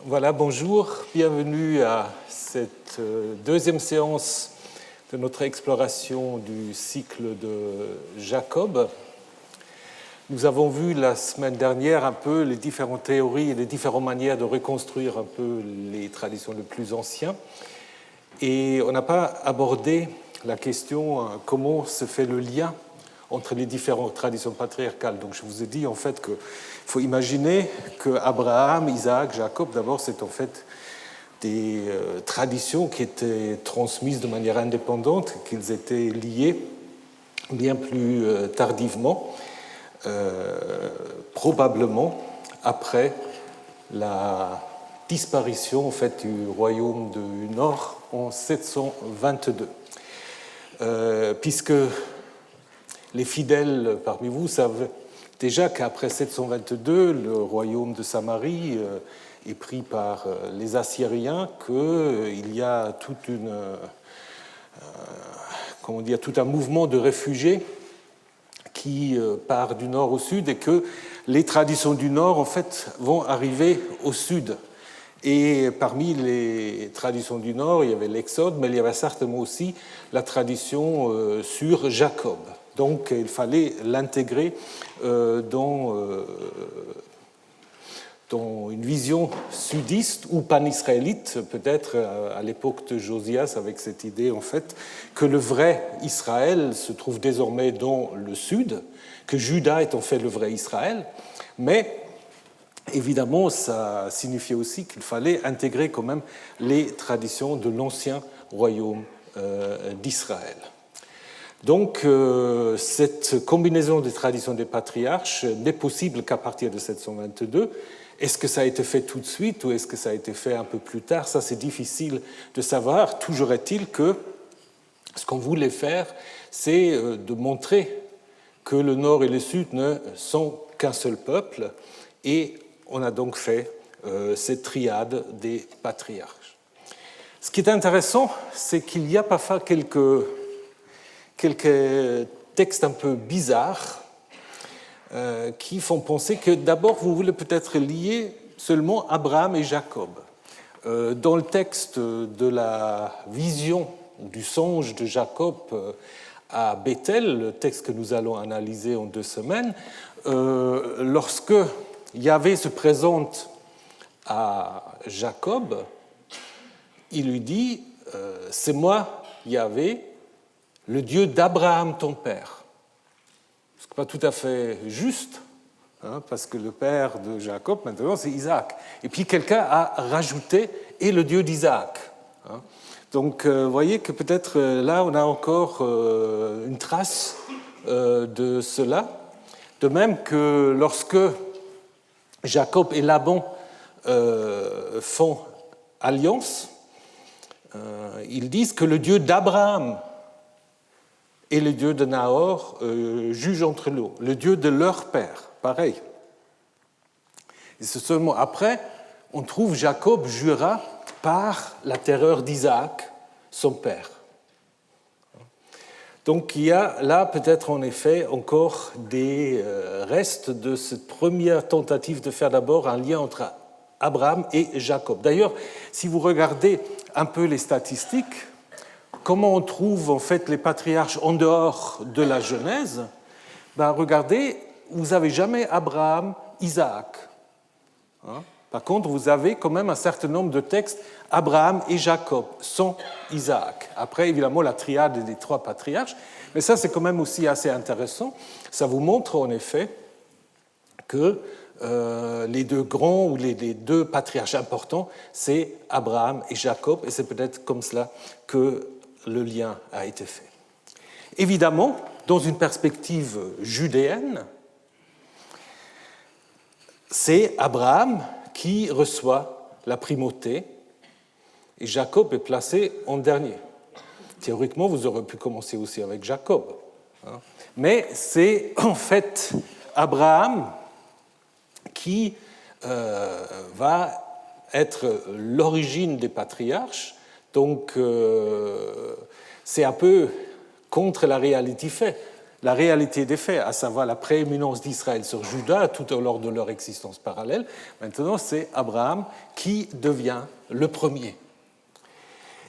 Voilà, bonjour, bienvenue à cette deuxième séance de notre exploration du cycle de Jacob. Nous avons vu la semaine dernière un peu les différentes théories et les différentes manières de reconstruire un peu les traditions les plus anciennes. Et on n'a pas abordé la question comment se fait le lien entre les différentes traditions patriarcales. Donc je vous ai dit en fait qu'il faut imaginer que Abraham, Isaac, Jacob, d'abord c'est en fait des traditions qui étaient transmises de manière indépendante, qu'ils étaient liés bien plus tardivement, probablement après la disparition en fait, du royaume du Nord en 722. Puisque les fidèles parmi vous savent déjà qu'après 722, le royaume de Samarie est pris par les Assyriens, qu'il y a tout un mouvement de réfugiés qui part du nord au sud et que les traditions du nord, en fait, vont arriver au sud. Et parmi les traditions du nord, il y avait l'Exode, mais il y avait certainement aussi la tradition sur Jacob. Donc il fallait l'intégrer dans une vision sudiste ou pan-israélite, peut-être à l'époque de Josias, avec cette idée en fait que le vrai Israël se trouve désormais dans le sud, que Juda est en fait le vrai Israël, mais évidemment ça signifiait aussi qu'il fallait intégrer quand même les traditions de l'ancien royaume d'Israël. Donc, cette combinaison des traditions des patriarches n'est possible qu'à partir de 722. Est-ce que ça a été fait tout de suite ou est-ce que ça a été fait un peu plus tard? Ça, c'est difficile de savoir. Toujours est-il que ce qu'on voulait faire, c'est de montrer que le Nord et le Sud ne sont qu'un seul peuple, et on a donc fait cette triade des patriarches. Ce qui est intéressant, c'est qu'il y a parfois quelques textes un peu bizarres qui font penser que d'abord vous voulez peut-être lier seulement Abraham et Jacob. Dans le texte de la vision du songe de Jacob à Bethel, le texte que nous allons analyser en 2 semaines, lorsque Yahvé se présente à Jacob, il lui dit « C'est moi, Yahvé, le Dieu d'Abraham, ton père ». Ce n'est pas tout à fait juste, parce que le père de Jacob, maintenant, c'est Isaac. Et puis quelqu'un a rajouté « et le Dieu d'Isaac ». Donc, vous voyez que peut-être là, on a encore une trace de cela. De même que lorsque Jacob et Laban font alliance, ils disent que le Dieu d'Abraham et le Dieu de Nahor jugent entre eux, le Dieu de leur père, pareil. Et c'est seulement après, on trouve Jacob jura par la terreur d'Isaac, son père. Donc il y a là peut-être en effet encore des restes de cette première tentative de faire d'abord un lien entre Abraham et Jacob. D'ailleurs, si vous regardez un peu les statistiques, comment on trouve en fait les patriarches en dehors de la Genèse? Regardez, vous n'avez jamais Abraham, Isaac. Par contre, vous avez quand même un certain nombre de textes Abraham et Jacob, sans Isaac. Après, évidemment, la triade des 3 patriarches, mais ça, c'est quand même aussi assez intéressant. Ça vous montre en effet que les 2 grands ou les 2 patriarches importants, c'est Abraham et Jacob, et c'est peut-être comme cela que le lien a été fait. Évidemment, dans une perspective judéenne, c'est Abraham qui reçoit la primauté et Jacob est placé en dernier. Théoriquement, vous aurez pu commencer aussi avec Jacob. Mais c'est en fait Abraham qui va être l'origine des patriarches. Donc, c'est un peu contre la réalité faite. la réalité des faits, à savoir la prééminence d'Israël sur Juda tout au long de leur existence parallèle. Maintenant, c'est Abraham qui devient le premier.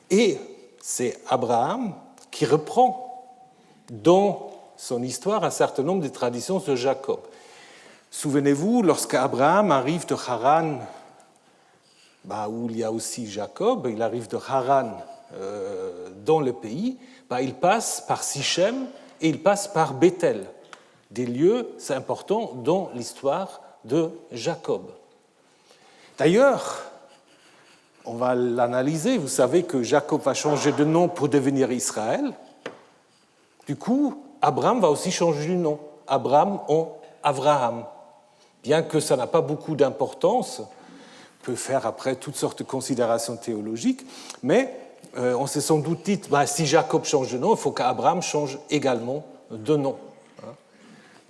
Et c'est Abraham qui reprend dans son histoire un certain nombre de traditions de Jacob. Souvenez-vous, lorsqu'Abraham arrive de Haran, où il y a aussi Jacob, il arrive de Haran dans le pays, il passe par Sichem et il passe par Bethel, des lieux importants dans l'histoire de Jacob. D'ailleurs, on va l'analyser, vous savez que Jacob va changer de nom pour devenir Israël. Du coup, Abraham va aussi changer de nom, Abraham en Avraham. Bien que ça n'a pas beaucoup d'importance, on peut faire après toutes sortes de considérations théologiques, mais on s'est sans doute dit, si Jacob change de nom, il faut qu'Abraham change également de nom.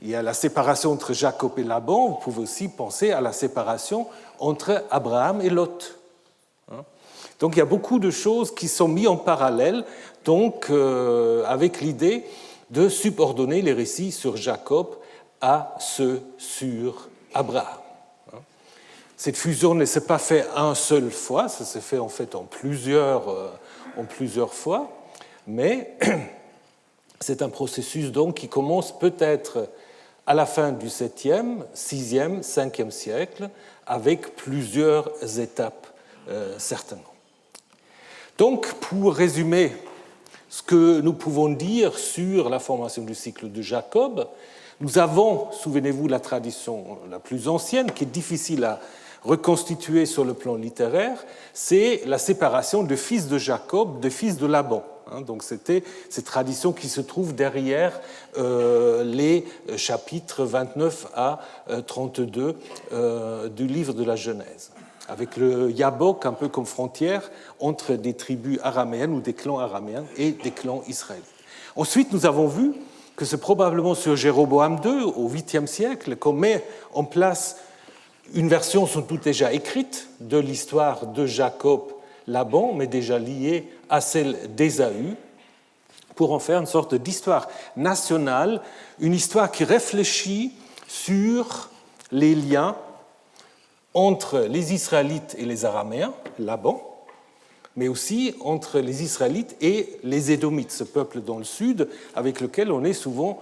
Il y a la séparation entre Jacob et Laban, vous pouvez aussi penser à la séparation entre Abraham et Lot. Donc il y a beaucoup de choses qui sont mises en parallèle, donc avec l'idée de subordonner les récits sur Jacob à ceux sur Abraham. Cette fusion ne s'est pas faite une seule fois, ça s'est fait en fait en plusieurs fois, mais c'est un processus donc qui commence peut-être à la fin du 7e, 6e, 5e siècle, avec plusieurs étapes certainement. Donc, pour résumer ce que nous pouvons dire sur la formation du cycle de Jacob, nous avons, souvenez-vous, la tradition la plus ancienne, qui est difficile à reconstituer sur le plan littéraire, c'est la séparation de fils de Jacob, de fils de Laban. Donc c'était cette tradition qui se trouve derrière les chapitres 29 à 32 du livre de la Genèse, avec le Yabok un peu comme frontière entre des tribus araméennes ou des clans araméens et des clans israélites. Ensuite, nous avons vu que c'est probablement sur Jéroboam II, au 8e siècle, qu'on met en place une version sans doute déjà écrite de l'histoire de Jacob-Laban, mais déjà liée à celle d'Ésaü, pour en faire une sorte d'histoire nationale, une histoire qui réfléchit sur les liens entre les Israélites et les Araméens, Laban, mais aussi entre les Israélites et les Édomites, ce peuple dans le sud avec lequel on est souvent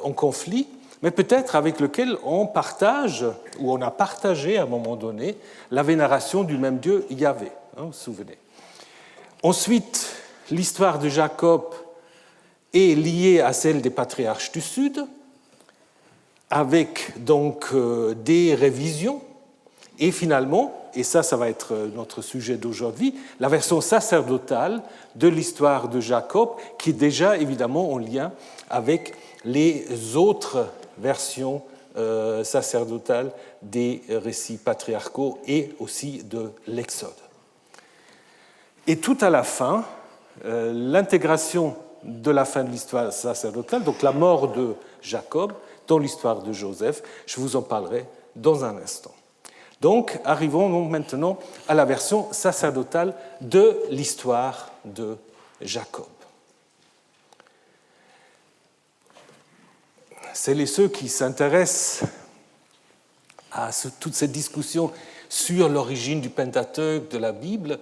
en conflit, mais peut-être avec lequel on partage, ou on a partagé à un moment donné, la vénération du même Dieu Yahvé, vous vous souvenez. Ensuite, l'histoire de Jacob est liée à celle des patriarches du Sud, avec donc des révisions, et finalement, et ça va être notre sujet d'aujourd'hui, la version sacerdotale de l'histoire de Jacob, qui est déjà évidemment en lien avec les autres versions sacerdotales des récits patriarcaux et aussi de l'Exode. Et tout à la fin, l'intégration de la fin de l'histoire sacerdotale, donc la mort de Jacob dans l'histoire de Joseph, je vous en parlerai dans un instant. Donc, arrivons donc maintenant à la version sacerdotale de l'histoire de Jacob. Celles et ceux qui s'intéressent à toute cette discussion sur l'origine du Pentateuque, de la Bible,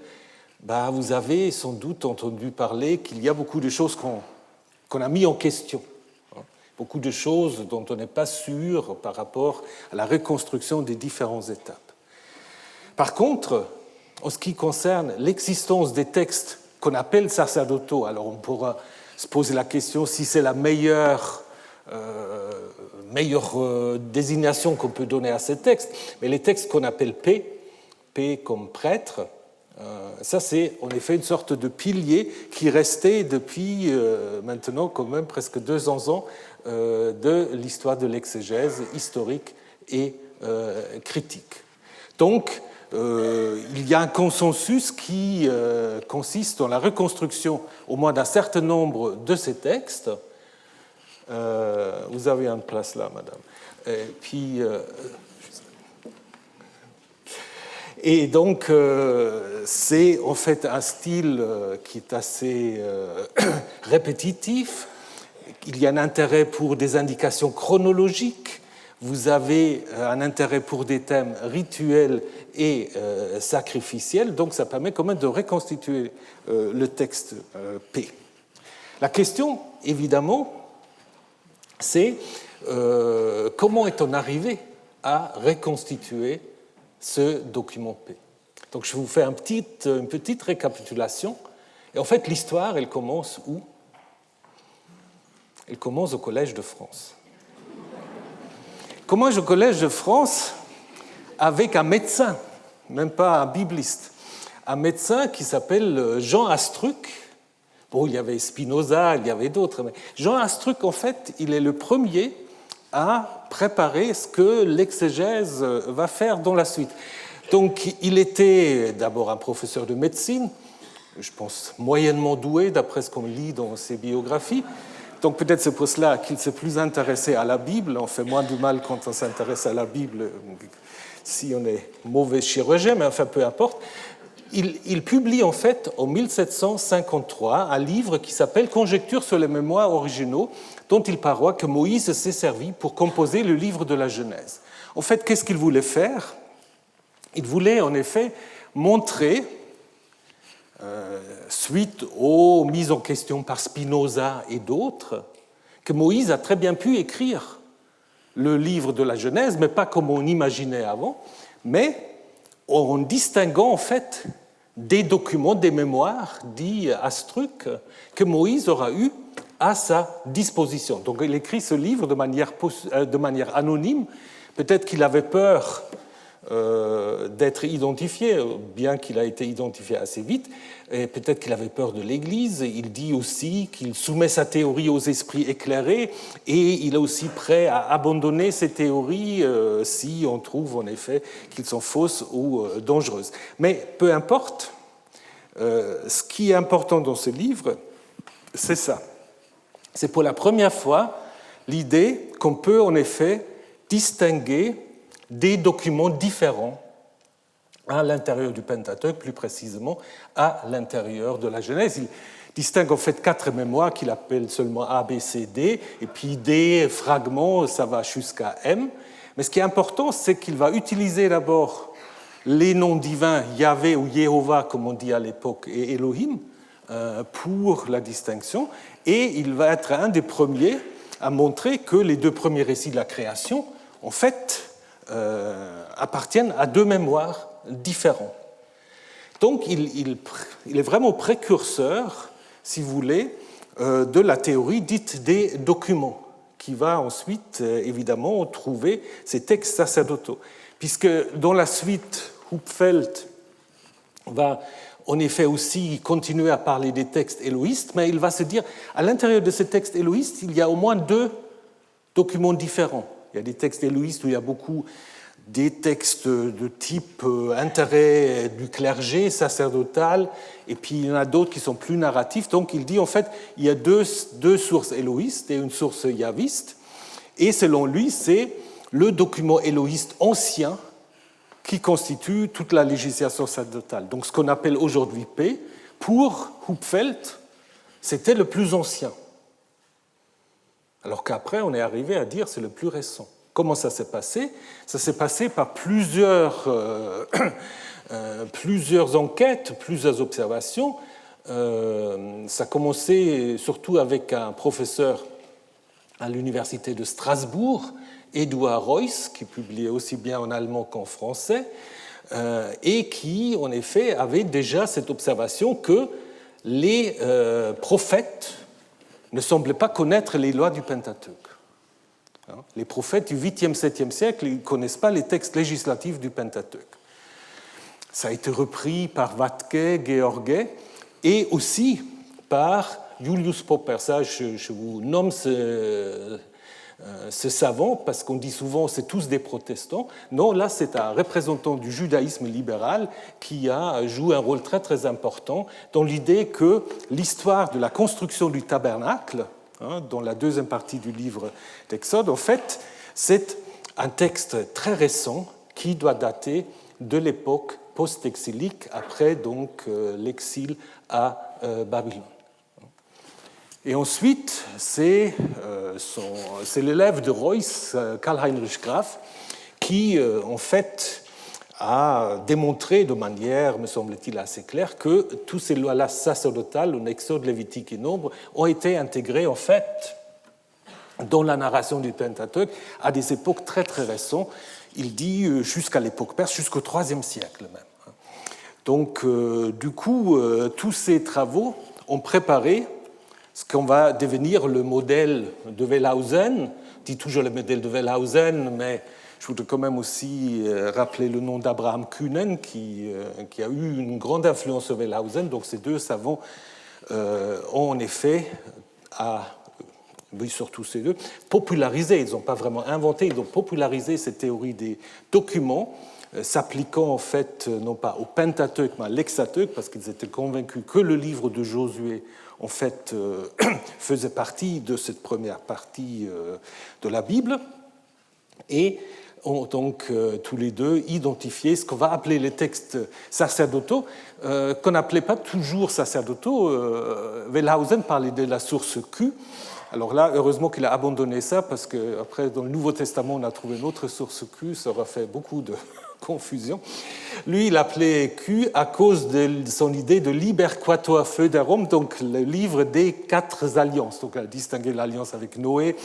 vous avez sans doute entendu parler qu'il y a beaucoup de choses qu'on a mis en question, beaucoup de choses dont on n'est pas sûr par rapport à la reconstruction des différentes étapes. Par contre, en ce qui concerne l'existence des textes qu'on appelle sacerdotaux, alors on pourra se poser la question si c'est la meilleure désignation qu'on peut donner à ces textes, mais les textes qu'on appelle P comme prêtre, ça c'est en effet une sorte de pilier qui restait depuis maintenant quand même presque 200 ans de l'histoire de l'exégèse historique et critique. Donc, il y a un consensus qui consiste dans la reconstruction au moins d'un certain nombre de ces textes. Vous avez une place là, madame. Et donc, c'est en fait un style qui est assez répétitif, il y a un intérêt pour des indications chronologiques, vous avez un intérêt pour des thèmes rituels et sacrificiels, donc ça permet quand même de reconstituer le texte P. La question, évidemment, c'est comment est-on arrivé à reconstituer ce document P. Donc je vous fais une petite récapitulation. Et en fait, l'histoire, elle commence où? Elle commence au Collège de France. Elle commence au Collège de France avec un médecin, même pas un bibliste, un médecin qui s'appelle Jean Astruc. Bon, il y avait Spinoza, il y avait d'autres, mais Jean Astruc, en fait, il est le premier à préparer ce que l'exégèse va faire dans la suite. Donc, il était d'abord un professeur de médecine, je pense moyennement doué, d'après ce qu'on lit dans ses biographies. Donc, peut-être c'est pour cela qu'il s'est plus intéressé à la Bible. On fait moins du mal quand on s'intéresse à la Bible si on est mauvais chirurgien, mais enfin, peu importe. Il publie en fait en 1753 un livre qui s'appelle « Conjectures sur les mémoires originaux », dont il paroit que Moïse s'est servi pour composer le livre de la Genèse. En fait, qu'est-ce qu'il voulait faire? Il voulait en effet montrer, suite aux mises en question par Spinoza et d'autres, que Moïse a très bien pu écrire le livre de la Genèse, mais pas comme on imaginait avant, mais en distinguant en fait des documents, des mémoires, dit Astruc, que Moïse aura eu à sa disposition. Donc il écrit ce livre de manière anonyme. Peut-être qu'il avait peur d'être identifié, bien qu'il a été identifié assez vite, et peut-être qu'il avait peur de l'Église. Il dit aussi qu'il soumet sa théorie aux esprits éclairés, et il est aussi prêt à abandonner ces théories si on trouve en effet qu'elles sont fausses ou dangereuses. Mais peu importe, ce qui est important dans ce livre, c'est ça. C'est pour la première fois l'idée qu'on peut en effet distinguer des documents différents à l'intérieur du Pentateuque, plus précisément à l'intérieur de la Genèse. Il distingue en fait 4 mémoires qu'il appelle seulement A, B, C, D, et puis des fragments, ça va jusqu'à M. Mais ce qui est important, c'est qu'il va utiliser d'abord les noms divins Yahvé ou Jéhovah, comme on dit à l'époque, et Elohim, pour la distinction, et il va être un des premiers à montrer que les 2 premiers récits de la création, en fait, appartiennent à 2 mémoires différents. Donc il est vraiment précurseur, si vous voulez, de la théorie dite des documents, qui va ensuite, évidemment, trouver ces textes sacerdotaux. Puisque dans la suite, Hupfeld va en effet aussi continuer à parler des textes éloïstes, mais il va se dire, à l'intérieur de ces textes éloïstes, il y a au moins 2 documents différents. Il y a des textes éloïstes où il y a beaucoup des textes de type intérêt du clergé sacerdotal, et puis il y en a d'autres qui sont plus narratifs. Donc il dit en fait il y a deux sources éloïstes et une source yaviste, et selon lui c'est le document éloïste ancien qui constitue toute la législation sacerdotale. Donc ce qu'on appelle aujourd'hui P, pour Hupfeld, c'était le plus ancien. Alors qu'après, on est arrivé à dire c'est le plus récent. Comment ça s'est passé? Ça s'est passé par plusieurs enquêtes, plusieurs observations. Ça a commencé surtout avec un professeur à l'université de Strasbourg, Eduard Reuss, qui publiait aussi bien en allemand qu'en français, et qui, en effet, avait déjà cette observation que les prophètes ne semblaient pas connaître les lois du Pentateuque. Les prophètes du 8e, 7e siècle ne connaissent pas les textes législatifs du Pentateuque. Ça a été repris par Vatke, George, et aussi par Julius Popper. Ça, je vous nomme ce savant, parce qu'on dit souvent c'est tous des protestants. Non, là c'est un représentant du judaïsme libéral qui a joué un rôle très très important dans l'idée que l'histoire de la construction du tabernacle, dans la deuxième partie du livre d'Exode, en fait, c'est un texte très récent qui doit dater de l'époque post-exilique, après donc l'exil à Babylone. Et ensuite, c'est l'élève de Reuss, Karl-Heinrich Graf, qui, en fait, a démontré de manière, me semble-t-il, assez claire que tous ces lois-là sacerdotales, en Exode, Lévitique et Nombre, ont été intégrées, en fait, dans la narration du Pentateuque à des époques très, très récentes. Il dit jusqu'à l'époque perse, jusqu'au IIIe siècle même. Donc, du coup, tous ces travaux ont préparé ce qu'on va devenir le modèle de Wellhausen. On dit toujours le modèle de Wellhausen, mais je voudrais quand même aussi rappeler le nom d'Abraham Kühnen, qui a eu une grande influence sur Wellhausen. Donc ces deux savants ont en effet, oui, surtout ces deux, popularisé, ils n'ont pas vraiment inventé, ils ont popularisé cette théorie des documents, s'appliquant en fait non pas au Pentateuque, mais à l'Hexateuque, parce qu'ils étaient convaincus que le livre de Josué en fait faisait partie de cette première partie de la Bible, et ont donc tous les deux identifié ce qu'on va appeler les textes sacerdotaux, qu'on n'appelait pas toujours sacerdotaux. Wellhausen parlait de la source Q. Alors là, heureusement qu'il a abandonné ça, parce qu'après, dans le Nouveau Testament, on a trouvé une autre source Q, ça aurait fait beaucoup de confusion. Lui, il appelait Q à cause de son idée de Liber Quatuor Foederum, donc le livre des 4 alliances. Donc, il a distingué l'alliance avec Noé,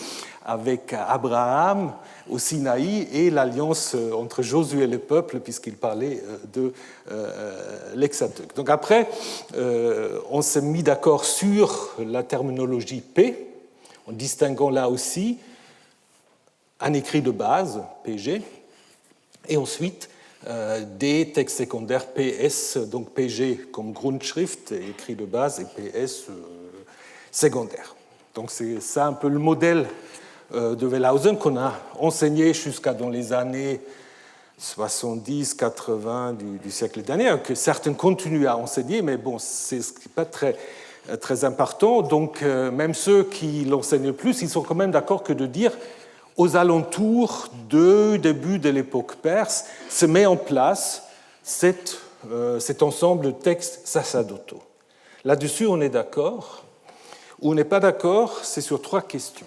avec Abraham au Sinaï, et l'alliance entre Josué et le peuple, puisqu'il parlait de l'Hexateuque. Donc après, on s'est mis d'accord sur la terminologie P, en distinguant là aussi un écrit de base, PG, et ensuite des textes secondaires PS, donc PG comme Grundschrift, écrit de base, et PS secondaire. Donc c'est ça un peu le modèle de Wellhausen qu'on a enseigné jusqu'à dans les années 70, 80 du siècle dernier, que certains continuent à enseigner, mais bon, c'est pas très important. Donc même ceux qui l'enseignent plus, ils sont quand même d'accord que de dire aux alentours du début de l'époque perse, se met en place cet ensemble de textes sacerdotaux. Là-dessus, on est d'accord. Où on n'est pas d'accord, c'est sur 3 questions.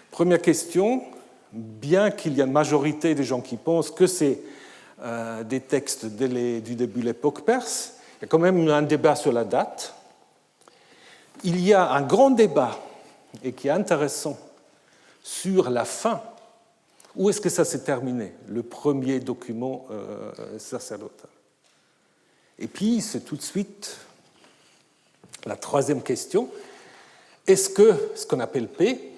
Première question, bien qu'il y ait une majorité des gens qui pensent que c'est des textes du début de l'époque perse, il y a quand même un débat sur la date. Il y a un grand débat, et qui est intéressant, sur la fin. Où est-ce que ça s'est terminé, le premier document sacerdotal? Et puis, c'est tout de suite la 3e question. Est-ce que ce qu'on appelle P,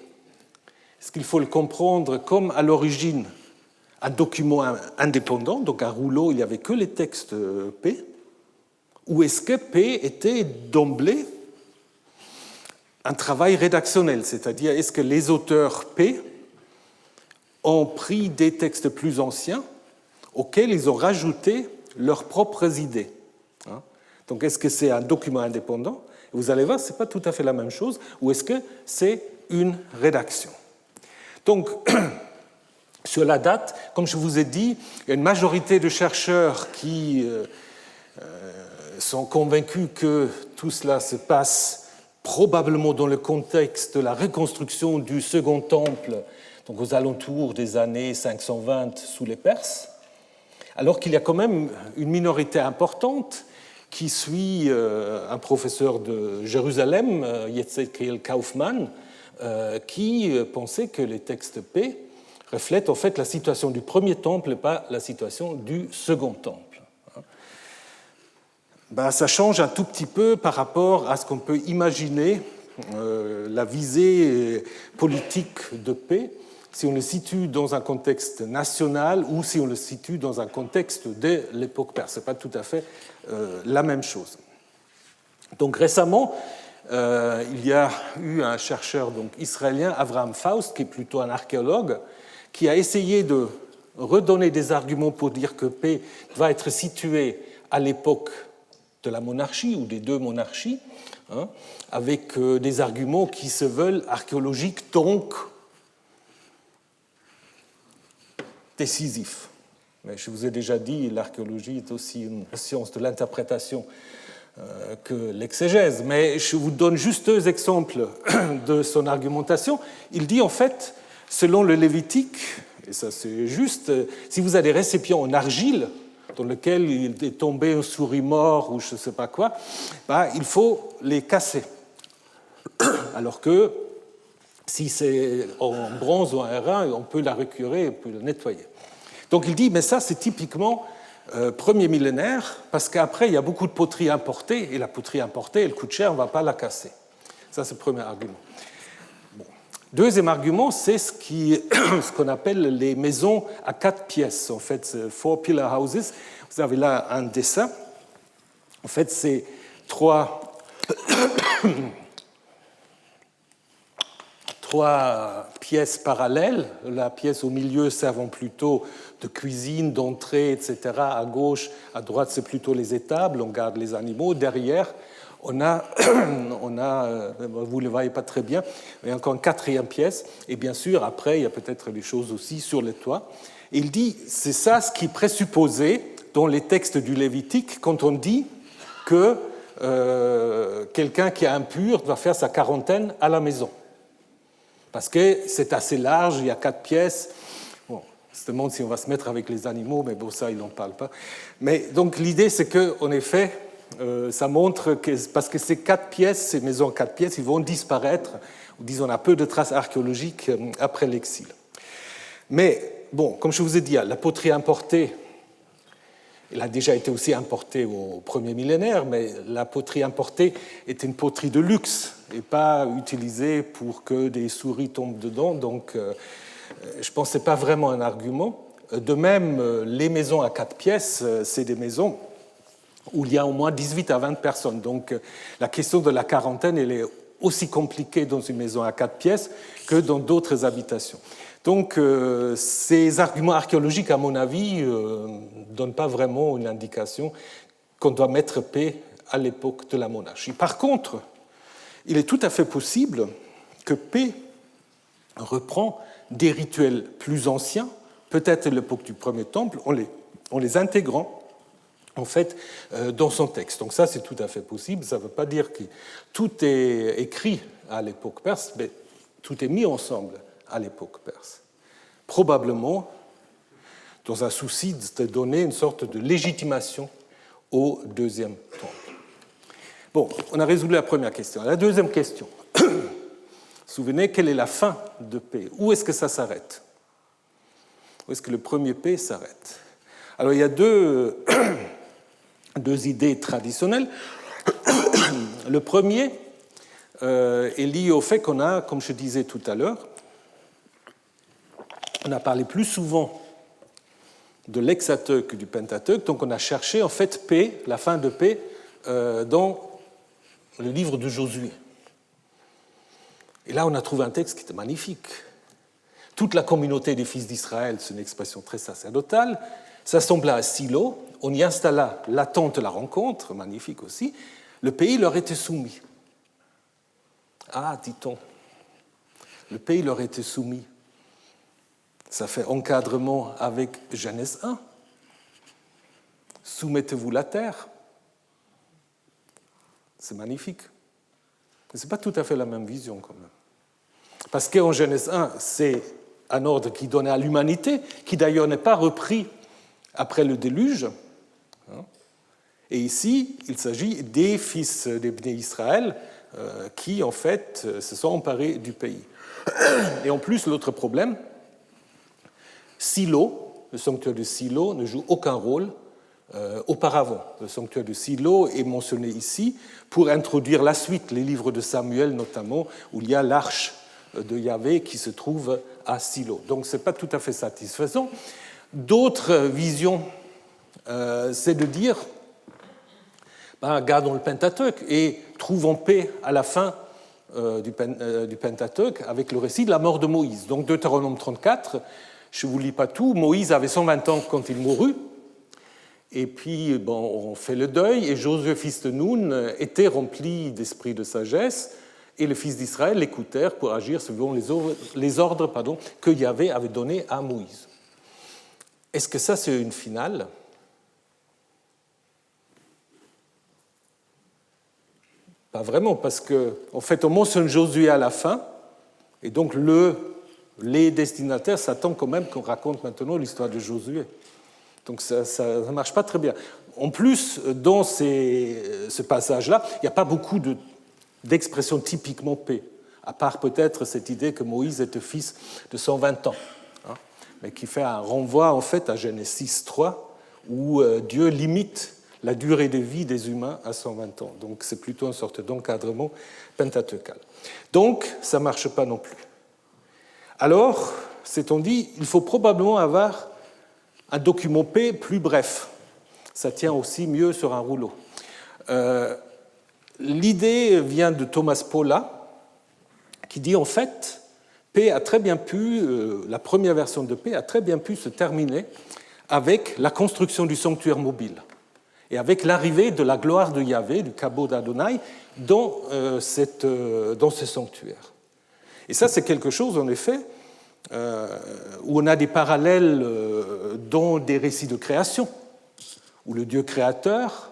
est-ce qu'il faut le comprendre comme à l'origine un document indépendant, donc un rouleau, il n'y avait que les textes P, ou est-ce que P était d'emblée un travail rédactionnel, c'est-à-dire est-ce que les auteurs P ont pris des textes plus anciens auxquels ils ont rajouté leurs propres idées. Donc est-ce que c'est un document indépendant? Vous allez voir, ce n'est pas tout à fait la même chose, ou est-ce que c'est une rédaction? Donc, sur la date, comme je vous ai dit, il y a une majorité de chercheurs qui sont convaincus que tout cela se passe probablement dans le contexte de la reconstruction du Second Temple, donc aux alentours des années 520 sous les Perses, alors qu'il y a quand même une minorité importante qui suit un professeur de Jérusalem, Yetzekiel Kaufmann, qui pensait que les textes P reflètent en fait la situation du Premier Temple et pas la situation du Second Temple. Ça change un tout petit peu par rapport à ce qu'on peut imaginer la visée politique de P, si on le situe dans un contexte national ou si on le situe dans un contexte de l'époque perse. Ce n'est pas tout à fait la même chose. Donc récemment, il y a eu un chercheur donc, israélien, Avraham Faust, qui est plutôt un archéologue, qui a essayé de redonner des arguments pour dire que P va être situé à l'époque de la monarchie ou des 2 monarchies, avec des arguments qui se veulent archéologiques, donc décisifs. Mais je vous ai déjà dit, l'archéologie est aussi une science de l'interprétation que l'exégèse. Mais je vous donne juste 2 exemples de son argumentation. Il dit en fait, selon le Lévitique, et ça c'est juste, si vous avez des récipients en argile dans lesquels il est tombé un souris mort ou je ne sais pas quoi, il faut les casser. Alors que si c'est en bronze ou en airain, on peut la récurer, on peut la nettoyer. Donc il dit, mais ça c'est typiquement premier millénaire, parce qu'après il y a beaucoup de poterie importée, et la poterie importée, elle coûte cher, on ne va pas la casser. Ça c'est le premier argument. Bon. Deuxième argument, c'est ce qu'on appelle les maisons à 4 pièces. En fait, c'est 4 pillar houses. Vous avez là un dessin. En fait, c'est 3 pièces parallèles, la pièce au milieu servant plutôt de cuisine, d'entrée, etc. À gauche, à droite, c'est plutôt les étables, on garde les animaux. Derrière, on a vous ne le voyez pas très bien, mais encore une 4e pièce. Et bien sûr, après, il y a peut-être des choses aussi sur le toit. Et il dit, c'est ça ce qui est présupposé dans les textes du Lévitique quand on dit que quelqu'un qui est impur doit faire sa quarantaine à la maison. Parce que c'est assez large, il y a 4 pièces. Bon, on se demande si on va se mettre avec les animaux, mais bon, ça, il n'en parle pas. Mais donc, l'idée, c'est qu'en effet, ça montre que, parce que ces 4 pièces, ces maisons 4 pièces, ils vont disparaître, ou disons, on a peu de traces archéologiques après l'exil. Mais, bon, comme je vous ai dit, la poterie importée, elle a déjà été aussi importée au premier millénaire, mais la poterie importée est une poterie de luxe et pas utilisée pour que des souris tombent dedans. Donc, je pense que ce n'est pas vraiment un argument. De même, les maisons à 4 pièces, c'est des maisons où il y a au moins 18 à 20 personnes. Donc, la question de la quarantaine, elle est aussi compliquée dans une maison à 4 pièces que dans d'autres habitations. Donc, ces arguments archéologiques, à mon avis, ne donnent pas vraiment une indication qu'on doit mettre paix à l'époque de la monarchie. Par contre, il est tout à fait possible que paix reprend des rituels plus anciens, peut-être l'époque du Premier Temple, en les intégrant en fait dans son texte. Donc ça, c'est tout à fait possible. Ça ne veut pas dire que tout est écrit à l'époque perse, mais tout est mis ensemble à l'époque perse. Probablement dans un souci de donner une sorte de légitimation au deuxième temple. Bon, on a résolu la première question. La deuxième question. Vous vous souvenez, quelle est la fin de paix? Où est-ce que ça s'arrête? Où est-ce que le premier paix s'arrête? Alors, il y a deux idées traditionnelles. Le premier est lié au fait qu'on a, comme je disais tout à l'heure, on a parlé plus souvent de l'Hexateuque que du Pentateuque, donc on a cherché en fait paix, la fin de paix, dans le livre de Josué. Et là, on a trouvé un texte qui était magnifique. Toute la communauté des fils d'Israël, c'est une expression très sacerdotale, s'assembla à Silo, on y installa la tente de la rencontre, magnifique aussi, le pays leur était soumis. Ah, dit-on, le pays leur était soumis. Ça fait encadrement avec Genèse 1. Soumettez-vous la terre. C'est magnifique. Mais ce n'est pas tout à fait la même vision quand même. Parce qu'en Genèse 1, c'est un ordre qui donnait à l'humanité, qui d'ailleurs n'est pas repris après le déluge. Et ici, il s'agit des fils des Bnei Israël qui, en fait, se sont emparés du pays. Et en plus, l'autre problème, Silo, le sanctuaire de Silo, ne joue aucun rôle auparavant. Le sanctuaire de Silo est mentionné ici pour introduire la suite, les livres de Samuel notamment, où il y a l'arche de Yahvé qui se trouve à Silo. Donc ce n'est pas tout à fait satisfaisant. D'autres visions, c'est de dire, gardons le Pentateuque et trouvons paix à la fin du Pentateuque avec le récit de la mort de Moïse. Donc Deutéronome 34, je ne vous lis pas tout, Moïse avait 120 ans quand il mourut, et puis on fait le deuil, et Josué, fils de Nun, était rempli d'esprit de sagesse, et les fils d'Israël l'écoutèrent pour agir selon les ordres que Yahvé avait donnés à Moïse. Est-ce que ça, c'est une finale? Pas vraiment, parce qu'en fait, on mentionne Josué à la fin, et donc les destinataires s'attendent quand même qu'on raconte maintenant l'histoire de Josué. Donc ça ne marche pas très bien. En plus, dans ce passage-là, il n'y a pas beaucoup d'expressions typiquement paix, à part peut-être cette idée que Moïse était fils de 120 ans, hein, mais qui fait un renvoi en fait à Genèse 3, où Dieu limite la durée de vie des humains à 120 ans. Donc c'est plutôt une sorte d'encadrement pentateuchal. Donc ça ne marche pas non plus. Alors, s'est-on dit, il faut probablement avoir un document P plus bref. Ça tient aussi mieux sur un rouleau. L'idée vient de Thomas Paula, qui dit en fait, P a très bien pu, la première version de P a très bien pu se terminer avec la construction du sanctuaire mobile et avec l'arrivée de la gloire de Yahvé, du cabot d'Adonai, dans ce sanctuaire. Et ça, c'est quelque chose, en effet, où on a des parallèles dans des récits de création, où le Dieu créateur,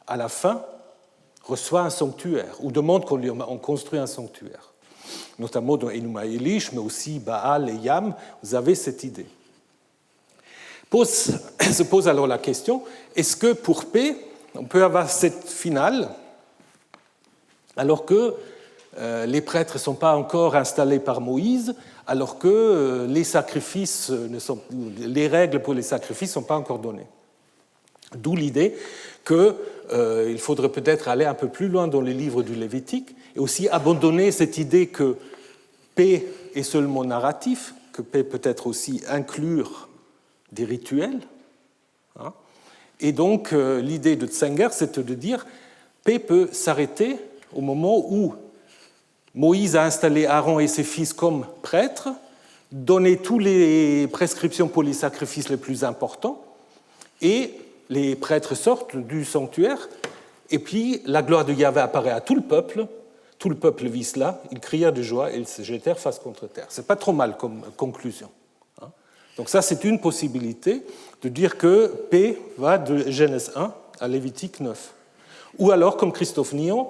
à la fin, reçoit un sanctuaire, ou demande qu'on construise un sanctuaire. Notamment dans Enuma Elish, mais aussi Baal et Yam, vous avez cette idée. Se pose alors la question, est-ce que pour P, on peut avoir cette finale, alors que les prêtres ne sont pas encore installés par Moïse, alors que les règles pour les sacrifices ne sont pas encore données. D'où l'idée qu'il faudrait peut-être aller un peu plus loin dans les livres du Lévitique et aussi abandonner cette idée que P est seulement narratif, que P peut être aussi inclure des rituels. Hein. Et donc l'idée de Tsenger, c'est de dire P peut s'arrêter au moment où Moïse a installé Aaron et ses fils comme prêtres, donné toutes les prescriptions pour les sacrifices les plus importants, et les prêtres sortent du sanctuaire, et puis la gloire de Yahvé apparaît à tout le peuple vit cela, ils crièrent de joie et ils se jetèrent face contre terre. Ce n'est pas trop mal comme conclusion. Donc ça, c'est une possibilité de dire que P va de Genèse 1 à Lévitique 9. Ou alors, comme Christophe Nion,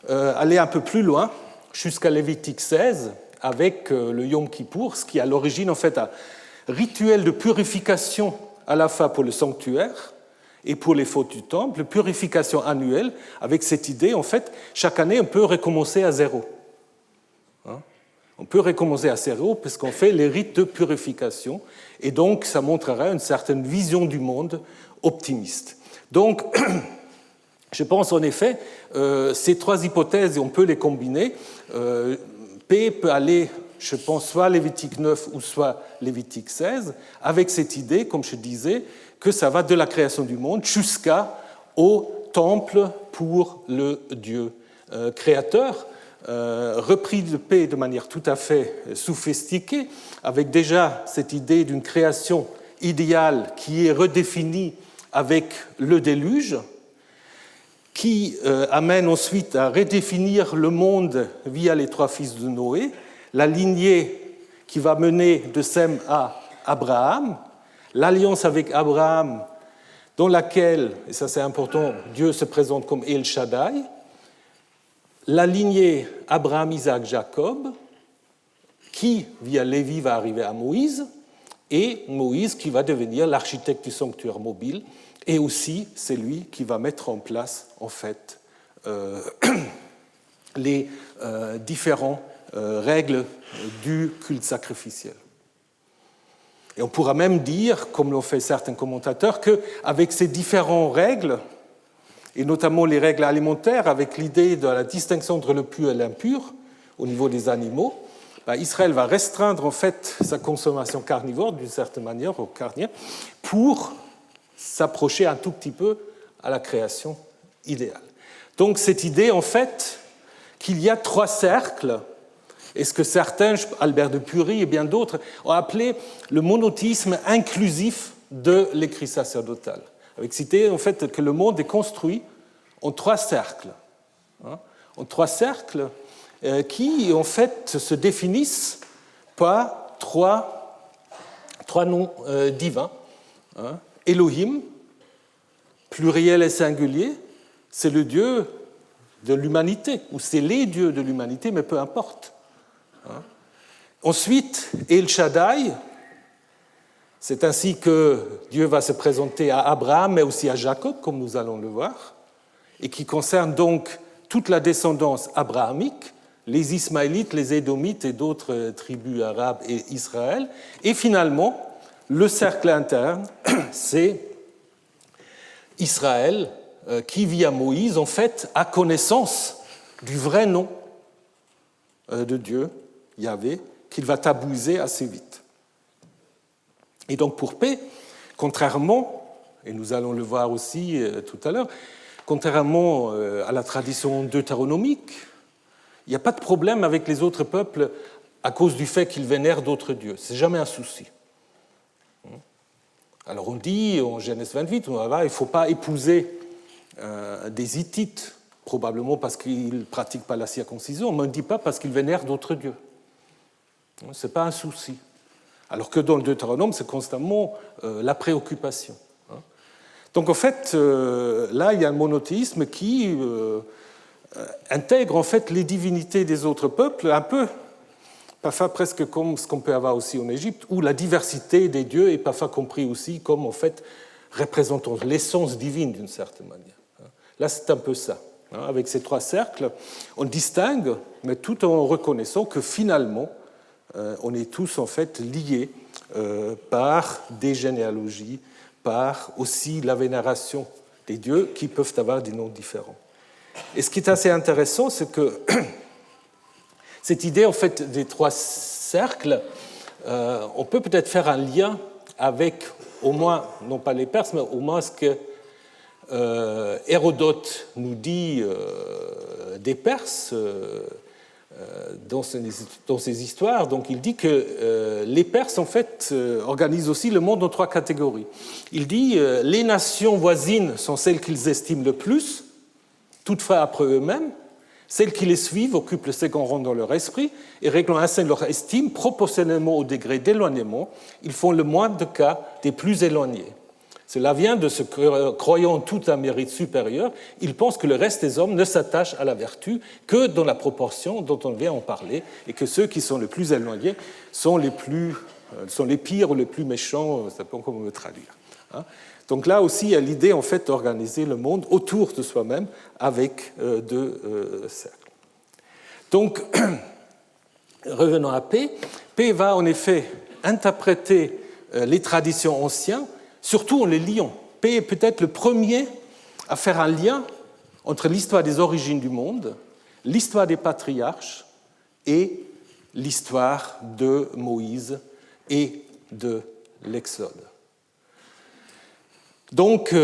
aller un peu plus loin, jusqu'à Lévitique 16, avec le Yom Kippour, ce qui est à l'origine en fait un rituel de purification à la fois pour le sanctuaire et pour les fautes du temple, purification annuelle, avec cette idée, en fait, chaque année, on peut recommencer à zéro. On peut recommencer à zéro parce qu'on fait les rites de purification, et donc ça montrera une certaine vision du monde optimiste. Donc, je pense en effet, ces trois hypothèses, on peut les combiner. P peut aller, je pense, soit Lévitique 9 ou soit Lévitique 16, avec cette idée, comme je disais, que ça va de la création du monde jusqu'au temple pour le Dieu créateur, repris de P de manière tout à fait sophistiquée, avec déjà cette idée d'une création idéale qui est redéfinie avec le déluge, qui amène ensuite à redéfinir le monde via les trois fils de Noé, la lignée qui va mener de Sem à Abraham, l'alliance avec Abraham dans laquelle, et ça c'est important, Dieu se présente comme El Shaddai, la lignée Abraham, Isaac, Jacob, qui, via Lévi, va arriver à Moïse, et Moïse qui va devenir l'architecte du sanctuaire mobile, et aussi c'est lui qui va mettre en place, en fait, les différentes règles du culte sacrificiel. Et on pourra même dire, comme l'ont fait certains commentateurs, qu'avec ces différentes règles, et notamment les règles alimentaires, avec l'idée de la distinction entre le pur et l'impur au niveau des animaux, Israël va restreindre en fait sa consommation carnivore, d'une certaine manière, au carnière, pour s'approcher un tout petit peu à la création idéale. Donc cette idée, en fait, qu'il y a trois cercles, et ce que certains, Albert de Purie et bien d'autres, ont appelé le monothéisme inclusif de l'écrit sacerdotal. Avec cette idée, en fait, que le monde est construit en trois cercles. En trois cercles qui, en fait, se définissent par trois noms divins. Elohim, pluriel et singulier, c'est le Dieu de l'humanité, ou c'est les dieux de l'humanité, mais peu importe. Ensuite, El Shaddai, c'est ainsi que Dieu va se présenter à Abraham, mais aussi à Jacob, comme nous allons le voir, et qui concerne donc toute la descendance abrahamique, les Ismaélites, les Édomites et d'autres tribus arabes et Israël. Et finalement, le cercle interne, c'est Israël qui, via Moïse, en fait, a connaissance du vrai nom de Dieu, Yahvé, qu'il va tabouiser assez vite. Et donc pour P, contrairement, et nous allons le voir aussi tout à l'heure, contrairement à la tradition deutéronomique, il n'y a pas de problème avec les autres peuples à cause du fait qu'ils vénèrent d'autres dieux. Ce n'est jamais un souci. Alors on dit en Genèse 28, il ne faut pas épouser des Hittites, probablement parce qu'ils ne pratiquent pas la circoncision, mais on ne dit pas parce qu'ils vénèrent d'autres dieux. Ce n'est pas un souci. Alors que dans le Deutéronome, c'est constamment la préoccupation. Donc en fait, là, il y a un monothéisme qui intègre en fait les divinités des autres peuples, un peu, parfois presque comme ce qu'on peut avoir aussi en Égypte, où la diversité des dieux est parfois compris aussi comme en fait représentant l'essence divine d'une certaine manière. Là, c'est un peu ça. Avec ces trois cercles, on distingue, mais tout en reconnaissant que finalement, on est tous en fait liés par des généalogies, par aussi la vénération des dieux qui peuvent avoir des noms différents. Et ce qui est assez intéressant, c'est que cette idée en fait des trois cercles, on peut peut-être faire un lien avec au moins, non pas les Perses, mais au moins ce que Hérodote nous dit des Perses dans ses histoires. Donc il dit que les Perses en fait organisent aussi le monde en trois catégories. Il dit les nations voisines sont celles qu'ils estiment le plus, toutefois après eux-mêmes. Celles qui les suivent occupent le second rang dans leur esprit et réglant ainsi leur estime proportionnellement au degré d'éloignement, ils font le moins de cas des plus éloignés. Cela vient de ce que, croyant tout un mérite supérieur, ils pensent que le reste des hommes ne s'attache à la vertu que dans la proportion dont on vient en parler et que ceux qui sont les plus éloignés sont les pires ou les plus méchants, ça peut comment le traduire. Donc là aussi, il y a l'idée en fait d'organiser le monde autour de soi-même avec deux cercles. Donc, revenons à P. P va en effet interpréter les traditions anciennes, surtout en les liant. P est peut-être le premier à faire un lien entre l'histoire des origines du monde, l'histoire des patriarches et l'histoire de Moïse et de l'Exode. Donc,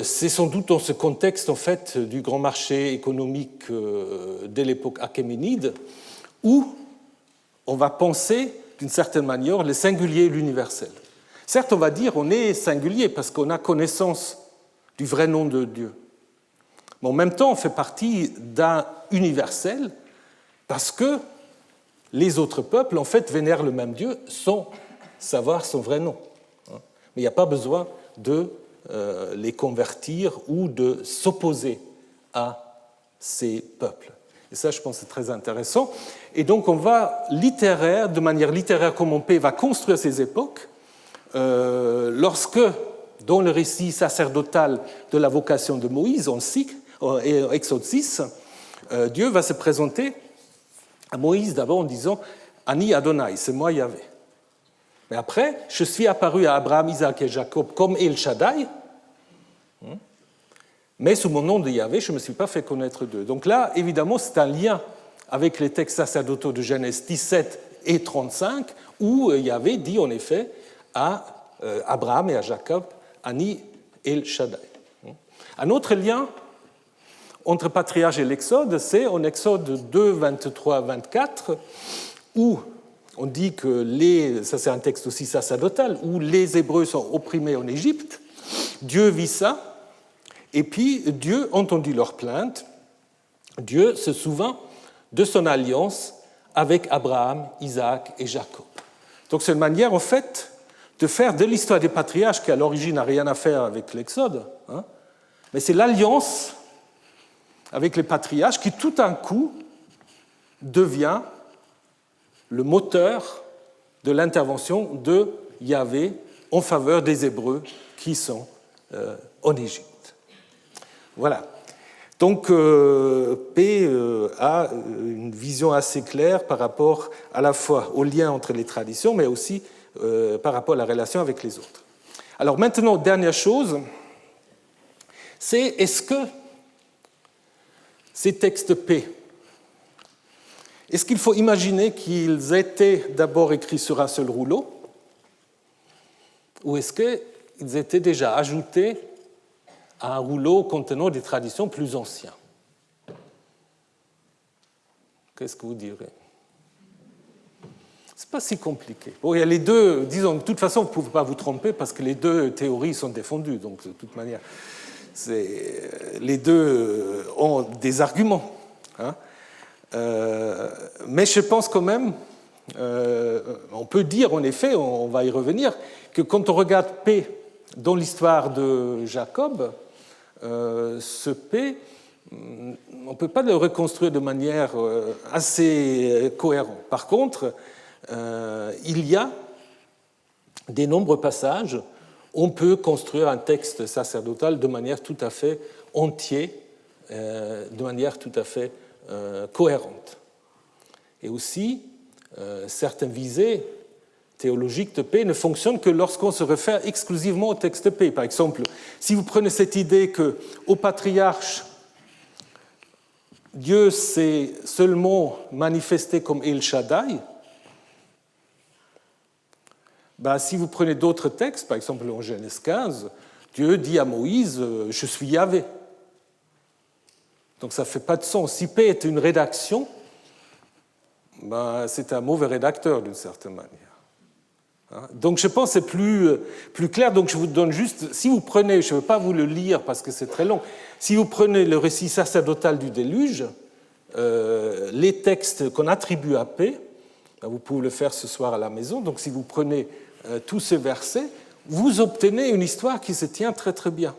c'est sans doute dans ce contexte en fait, du grand marché économique de l'époque achéménide où on va penser d'une certaine manière le singulier et l'universel. Certes, on va dire qu'on est singulier parce qu'on a connaissance du vrai nom de Dieu. Mais en même temps, on fait partie d'un universel parce que les autres peuples, en fait, vénèrent le même Dieu sans savoir son vrai nom. Mais il n'y a pas besoin de les convertir ou de s'opposer à ces peuples. Et ça, je pense, c'est très intéressant. Et donc, on va de manière littéraire comme on peut, va construire ces époques lorsque, dans le récit sacerdotal de la vocation de Moïse, en Exode 6, Dieu va se présenter à Moïse d'abord en disant « Ani Adonai, c'est moi Yahvé ». Mais après, je suis apparu à Abraham, Isaac et Jacob comme El Shaddai, mais sous mon nom de Yahvé, je ne me suis pas fait connaître d'eux. Donc là, évidemment, c'est un lien avec les textes sacerdotaux de Genèse 17 et 35, où Yahvé dit en effet à Abraham et à Jacob, Ani El Shaddai. Un autre lien entre patriarche et l'Exode, c'est en Exode 2, 23, 24, où on dit que ça c'est un texte aussi sacerdotal, où les Hébreux sont opprimés en Égypte. Dieu vit ça, et puis Dieu entendit leur plainte. Dieu se souvint de son alliance avec Abraham, Isaac et Jacob. Donc c'est une manière, en fait, de faire de l'histoire des patriarches, qui à l'origine n'a rien à faire avec l'Exode, mais c'est l'alliance avec les patriarches, qui tout d'un coup devient le moteur de l'intervention de Yahvé en faveur des Hébreux qui sont en Égypte. Voilà. Donc, P a une vision assez claire par rapport à la fois au lien entre les traditions, mais aussi par rapport à la relation avec les autres. Alors maintenant, dernière chose, c'est est-ce que ces textes P, est-ce qu'il faut imaginer qu'ils étaient d'abord écrits sur un seul rouleau, ou est-ce qu'ils étaient déjà ajoutés à un rouleau contenant des traditions plus anciennes? Qu'est-ce que vous direz? C'est pas si compliqué. Bon, il y a les deux, disons, de toute façon, vous ne pouvez pas vous tromper parce que les deux théories sont défendues, donc de toute manière, les deux ont des arguments. Hein. Mais je pense quand même, on peut dire en effet, on va y revenir, que quand on regarde P dans l'histoire de Jacob, ce P, on ne peut pas le reconstruire de manière assez cohérente. Par contre, il y a des nombreux passages où on peut construire un texte sacerdotal de manière tout à fait entière, de manière tout à fait cohérente. Et aussi, certaines visées théologiques de P ne fonctionnent que lorsqu'on se réfère exclusivement au texte P. Par exemple, si vous prenez cette idée qu'au patriarche, Dieu s'est seulement manifesté comme El Shaddai, ben, si vous prenez d'autres textes, par exemple en Genèse 15, Dieu dit à Moïse « Je suis Yahvé ». Donc ça ne fait pas de sens. Si P est une rédaction, ben, c'est un mauvais rédacteur d'une certaine manière. Donc je pense que c'est plus clair. Donc je vous donne juste, si vous prenez, je ne veux pas vous le lire parce que c'est très long, si vous prenez le récit sacerdotal du déluge, les textes qu'on attribue à P, ben, vous pouvez le faire ce soir à la maison, donc si vous prenez tous ces versets, vous obtenez une histoire qui se tient très très bien.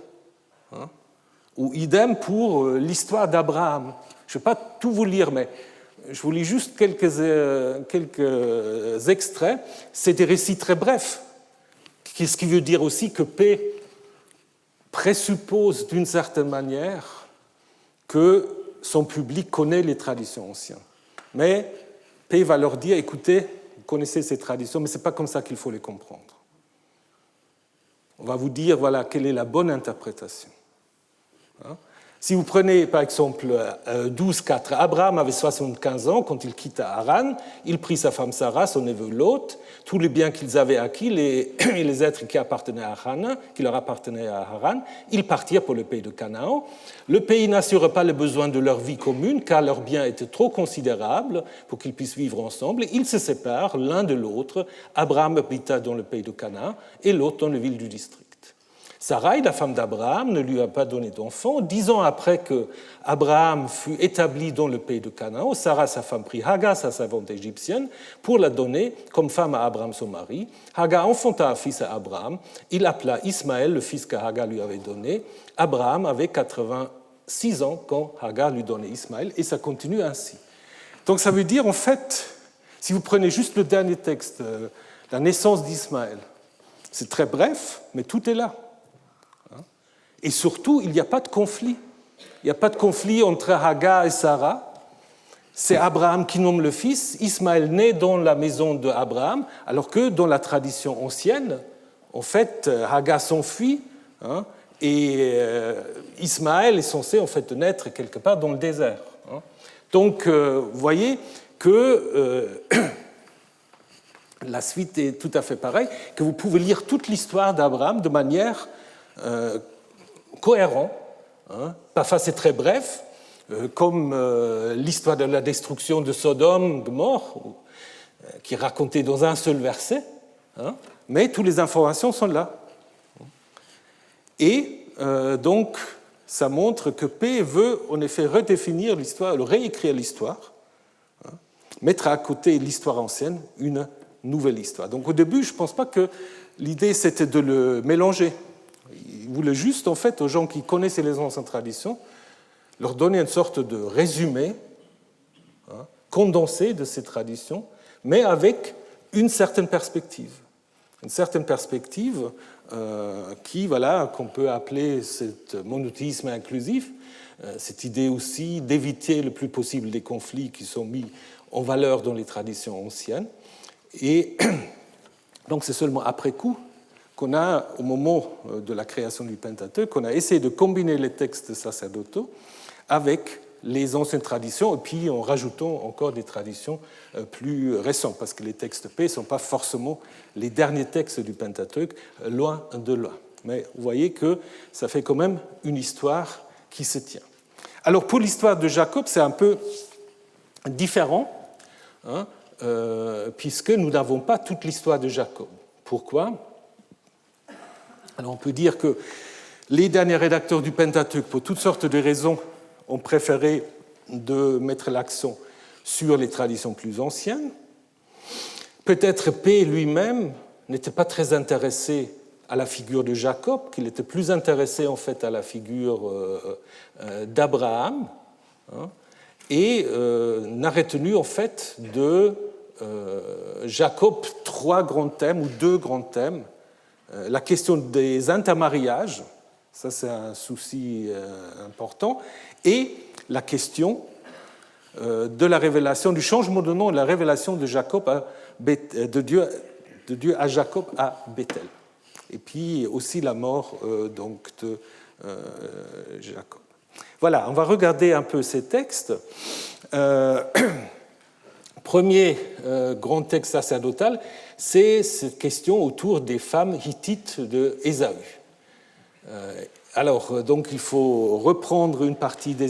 Ou idem pour l'histoire d'Abraham. Je ne vais pas tout vous lire, mais je vous lis juste quelques extraits. C'est des récits très brefs. Ce qui veut dire aussi que P présuppose d'une certaine manière que son public connaît les traditions anciennes. Mais P va leur dire, écoutez, vous connaissez ces traditions, mais ce n'est pas comme ça qu'il faut les comprendre. On va vous dire, voilà, quelle est la bonne interprétation. Si vous prenez par exemple 12.4, Abraham avait 75 ans quand il quitta Haran, il prit sa femme Sarah, son neveu Lot, tous les biens qu'ils avaient acquis, les êtres qui leur appartenaient à Haran, ils partirent pour le pays de Canaan. Le pays n'assure pas les besoins de leur vie commune car leurs biens étaient trop considérables pour qu'ils puissent vivre ensemble. Ils se séparent l'un de l'autre. Abraham habita dans le pays de Canaan et Lot dans la ville du district. Sarai, la femme d'Abraham, ne lui a pas donné d'enfant. 10 ans après que Abraham fut établi dans le pays de Canaan, Sarah, sa femme, prit Hagar, sa servante égyptienne, pour la donner comme femme à Abraham, son mari. Hagar enfanta un fils à Abraham. Il appela Ismaël, le fils que Hagar lui avait donné. Abraham avait 86 ans quand Hagar lui donnait Ismaël, et ça continue ainsi. Donc ça veut dire, en fait, si vous prenez juste le dernier texte, la naissance d'Ismaël, c'est très bref, mais tout est là. Et surtout, il n'y a pas de conflit. Il n'y a pas de conflit entre Hagar et Sarah. C'est Abraham qui nomme le fils. Ismaël naît dans la maison d'Abraham, alors que dans la tradition ancienne, en fait, Hagar s'enfuit, et Ismaël est censé en fait naître quelque part dans le désert. Donc, vous voyez que la suite est tout à fait pareille, que vous pouvez lire toute l'histoire d'Abraham de manière cohérent, parfois c'est très bref, comme l'histoire de la destruction de Sodome, Gomorrhe, qui est racontée dans un seul verset, mais toutes les informations sont là. Et donc, ça montre que P veut en effet redéfinir l'histoire, réécrire l'histoire, mettre à côté l'histoire ancienne une nouvelle histoire. Donc au début, je ne pense pas que l'idée c'était de le mélanger. Il voulait juste, en fait, aux gens qui connaissaient les anciennes traditions, leur donner une sorte de résumé condensé de ces traditions, mais avec une certaine perspective. Une certaine perspective qui, voilà, qu'on peut appeler cet monothéisme inclusif, cette idée aussi d'éviter le plus possible des conflits qui sont mis en valeur dans les traditions anciennes. Et donc c'est seulement après coup qu'on a, au moment de la création du Pentateuque, qu'on a essayé de combiner les textes sacerdotaux avec les anciennes traditions, et puis en rajoutant encore des traditions plus récentes, parce que les textes P ne sont pas forcément les derniers textes du Pentateuque, loin de loin. Mais vous voyez que ça fait quand même une histoire qui se tient. Alors pour l'histoire de Jacob, c'est un peu différent, puisque nous n'avons pas toute l'histoire de Jacob. Pourquoi ? Alors on peut dire que les derniers rédacteurs du Pentateuque, pour toutes sortes de raisons, ont préféré de mettre l'accent sur les traditions plus anciennes. Peut-être P lui-même n'était pas très intéressé à la figure de Jacob, qu'il était plus intéressé en fait à la figure d'Abraham, et n'a retenu en fait de Jacob trois grands thèmes ou deux grands thèmes. La question des intermariages, ça c'est un souci important, et la question de la révélation, du changement de nom, de la révélation de Jacob de Dieu à Jacob à Bethel. Et puis aussi la mort donc de Jacob. Voilà, on va regarder un peu ces textes. Premier grand texte sacerdotal, c'est cette question autour des femmes hittites de Ésaü. Alors, donc, il faut reprendre une partie de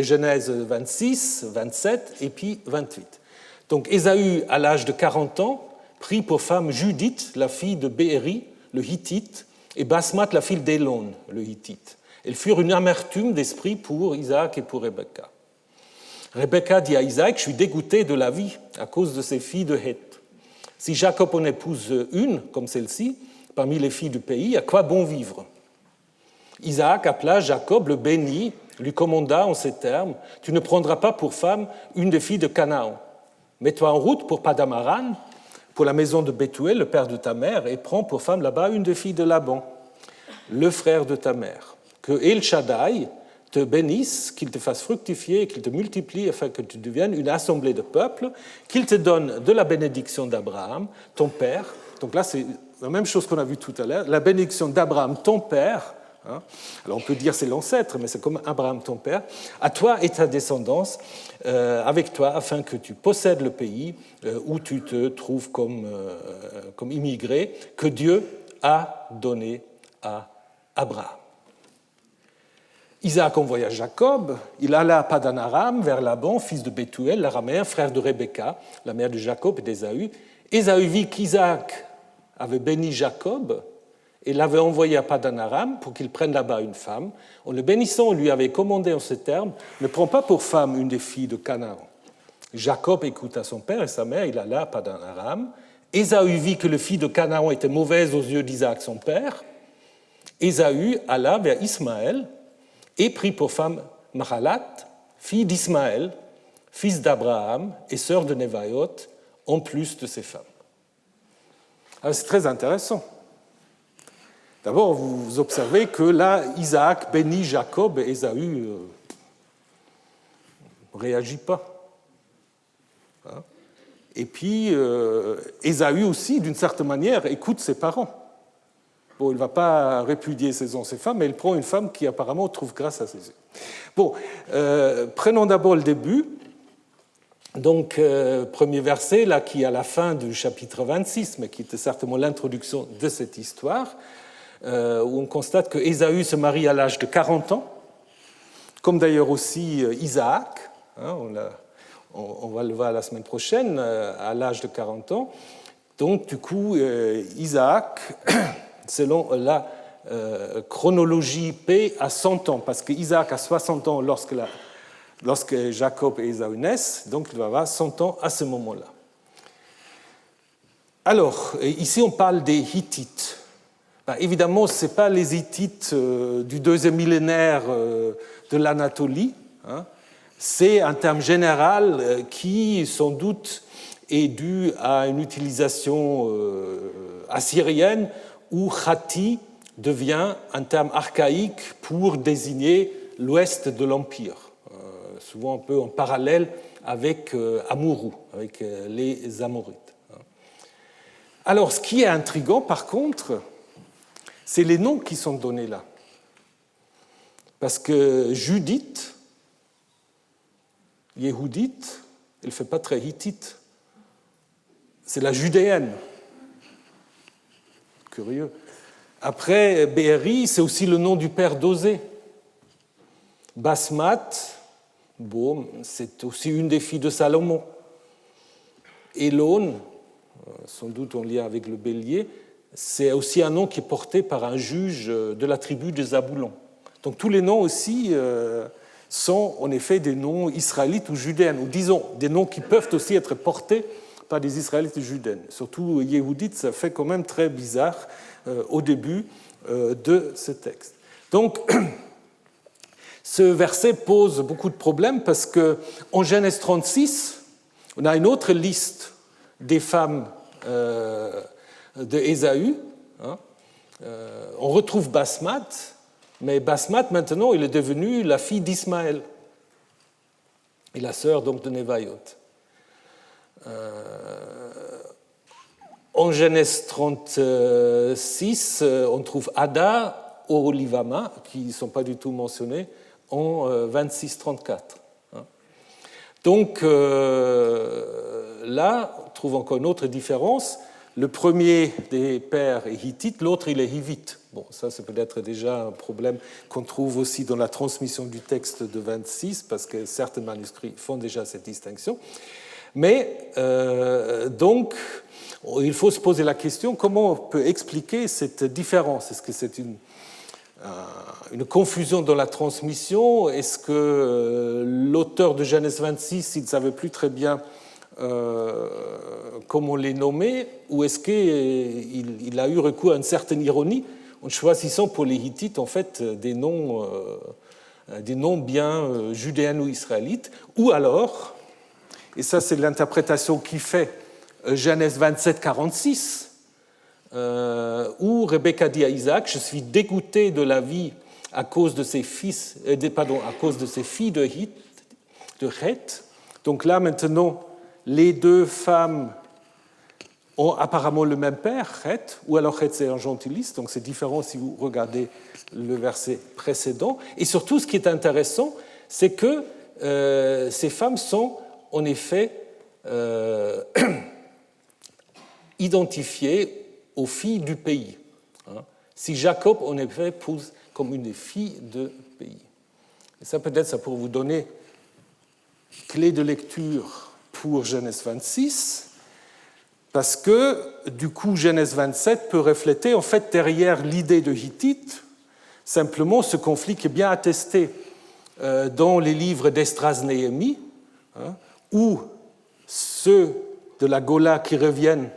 Genèse 26, 27 et puis 28. Donc, Ésaü, à l'âge de 40 ans, prit pour femme Judith, la fille de Béhéri, le Hittite, et Basmath, la fille d'Élon, le Hittite. Elles furent une amertume d'esprit pour Isaac et pour Rebecca. Rebecca dit à Isaac, « Je suis dégoûtée de la vie à cause de ces filles de Heth. Si Jacob en épouse une, comme celle-ci, parmi les filles du pays, à quoi bon vivre ?» Isaac appela Jacob, le bénit, lui commanda en ces termes, « Tu ne prendras pas pour femme une des filles de Canaan. Mets-toi en route pour Padamaran, pour la maison de Bethuel, le père de ta mère, et prends pour femme là-bas une des filles de Laban, le frère de ta mère. Que El Shaddai te bénisse, qu'il te fasse fructifier et qu'il te multiplie afin que tu deviennes une assemblée de peuples, qu'il te donne de la bénédiction d'Abraham, ton père. » Donc là, c'est la même chose qu'on a vu tout à l'heure, la bénédiction d'Abraham, ton père. Alors on peut dire c'est l'ancêtre, mais c'est comme Abraham, ton père. À toi et ta descendance, avec toi, afin que tu possèdes le pays où tu te trouves comme immigré, que Dieu a donné à Abraham. Isaac envoya Jacob, il alla à Padan-Aram vers Laban, fils de Bethuel, l'araméen, frère de Rebecca, la mère de Jacob et d'Ésaü. Ésaü vit qu'Isaac avait béni Jacob et l'avait envoyé à Padan-Aram pour qu'il prenne là-bas une femme. En le bénissant, on lui avait commandé en ces termes, « Ne prends pas pour femme une des filles de Canaan. » Jacob écouta son père et sa mère, il alla à Padan-Aram. Ésaü vit que les filles de Canaan étaient mauvaises aux yeux d'Isaac, son père. Ésaü alla vers Ismaël et prit pour femme Mahalat, fille d'Ismaël, fils d'Abraham et sœur de Nevaïot, en plus de ses femmes. Alors, c'est très intéressant. D'abord, vous observez que là, Isaac bénit Jacob et Ésaü ne réagit pas. Et puis, Ésaü aussi, d'une certaine manière, écoute ses parents. Bon, il ne va pas répudier ses anciennes femmes, mais il prend une femme qui apparemment trouve grâce à ses yeux. Bon, prenons d'abord le début. Donc, premier verset, là, qui est à la fin du chapitre 26, mais qui était certainement l'introduction de cette histoire, où on constate que Ésaü se marie à l'âge de 40 ans, comme d'ailleurs aussi Isaac, on va le voir la semaine prochaine, à l'âge de 40 ans. Donc, du coup, Isaac, selon la chronologie P, a 100 ans, parce qu'Isaac a 60 ans lorsque Jacob et Ésaü naissent, donc il va avoir 100 ans à ce moment-là. Alors, ici on parle des Hittites. Évidemment, ce n'est pas les Hittites du deuxième millénaire de l'Anatolie. C'est un terme général qui, sans doute, est dû à une utilisation assyrienne où Khati devient un terme archaïque pour désigner l'ouest de l'Empire, souvent un peu en parallèle avec Amurru, avec les Amorites. Alors, ce qui est intriguant, par contre, c'est les noms qui sont donnés là. Parce que Judith, Yehudite, elle ne fait pas très hittite. C'est la judéenne. Curieux. Après, Béhéri, c'est aussi le nom du père d'Osée. Basmat, bon, c'est aussi une des filles de Salomon. Élon, sans doute en lien avec le bélier, c'est aussi un nom qui est porté par un juge de la tribu de Zaboulon. Donc tous les noms aussi sont en effet des noms israélites ou judéennes, ou disons des noms qui peuvent aussi être portés par des israélites judéennes. Surtout Yehudite, ça fait quand même très bizarre au début de ce texte. Donc ce verset pose beaucoup de problèmes parce qu'en Genèse 36, on a une autre liste des femmes de Ésaü. On retrouve Basmat, mais Basmat, maintenant, il est devenu la fille d'Ismaël et la sœur donc de Nevaïot. En Genèse 36, on trouve Ada, Oholivama, qui ne sont pas du tout mentionnés, en 26-34. Donc là, on trouve encore une autre différence. Le premier des pères est hittite, l'autre il est hivite. Bon, ça c'est peut-être déjà un problème qu'on trouve aussi dans la transmission du texte de 26, parce que certains manuscrits font déjà cette distinction. Mais donc, il faut se poser la question, comment on peut expliquer cette différence? Est-ce que c'est une confusion dans la transmission? Est-ce que l'auteur de Genèse 26, il ne savait plus très bien comment les nommer, ou est-ce qu'il a eu recours à une certaine ironie en choisissant pour les Hittites en fait des noms bien judéens ou israélites, ou alors, et ça c'est l'interprétation qui fait Genèse 27-46, où Rebecca dit à Isaac, je suis dégoûté de la vie à cause de ses fils, à cause de ses filles de Heth. Donc là maintenant, les deux femmes ont apparemment le même père, Heth, ou alors Heth c'est un gentiliste, donc c'est différent si vous regardez le verset précédent. Et surtout, ce qui est intéressant, c'est que ces femmes sont en effet identifiées aux filles du pays. Si Jacob, en effet, pose comme une des filles de pays. Et ça, peut-être, ça pour vous donner clé de lecture pour Genèse 26, parce que, du coup, Genèse 27 peut refléter, en fait, derrière l'idée de Hittite, simplement ce conflit qui est bien attesté dans les livres d'Esdras-Néhémie, où ceux de la Gola qui reviennent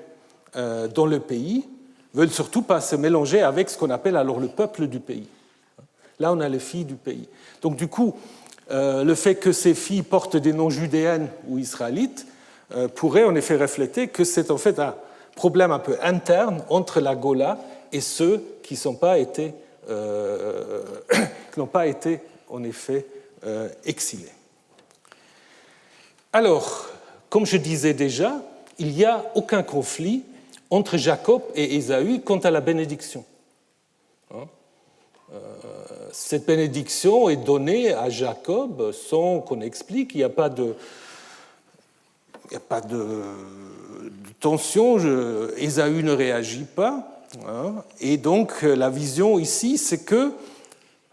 dans le pays veulent surtout pas se mélanger avec ce qu'on appelle alors le peuple du pays. Là, on a les filles du pays. Donc, du coup, le fait que ces filles portent des noms judéennes ou israélites pourrait en effet refléter que c'est en fait un problème un peu interne entre la Gola et ceux qui n'ont pas été en effet exilés. Alors, comme je disais déjà, il n'y a aucun conflit entre Jacob et Ésaü quant à la bénédiction. Cette bénédiction est donnée à Jacob sans qu'on explique, il n'y a pas de tension, Ésaü ne réagit pas. Et donc la vision ici, c'est que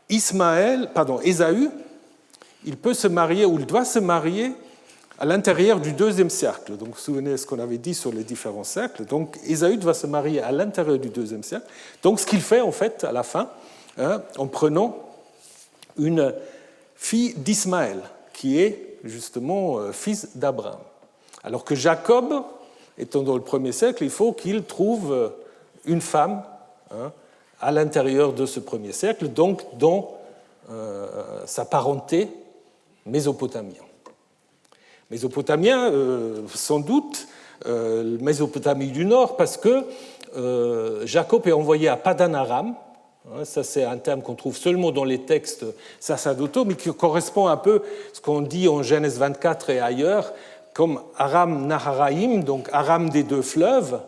Ésaü, il peut se marier ou il doit se marier à l'intérieur du deuxième cercle. Donc vous vous souvenez de ce qu'on avait dit sur les différents cercles. Donc Ésaü va se marier à l'intérieur du deuxième cercle. Donc ce qu'il fait en fait à la fin, en prenant une fille d'Ismaël, qui est justement fils d'Abraham. Alors que Jacob, étant dans le premier siècle, il faut qu'il trouve une femme à l'intérieur de ce premier cercle, donc dans sa parenté mésopotamien. Mésopotamien, sans doute, Mésopotamie du Nord, parce que Jacob est envoyé à Padan Aram. Ça, c'est un terme qu'on trouve seulement dans les textes sacerdotaux, mais qui correspond un peu à ce qu'on dit en Genèse 24 et ailleurs, comme Aram Naharaim, donc Aram des deux fleuves,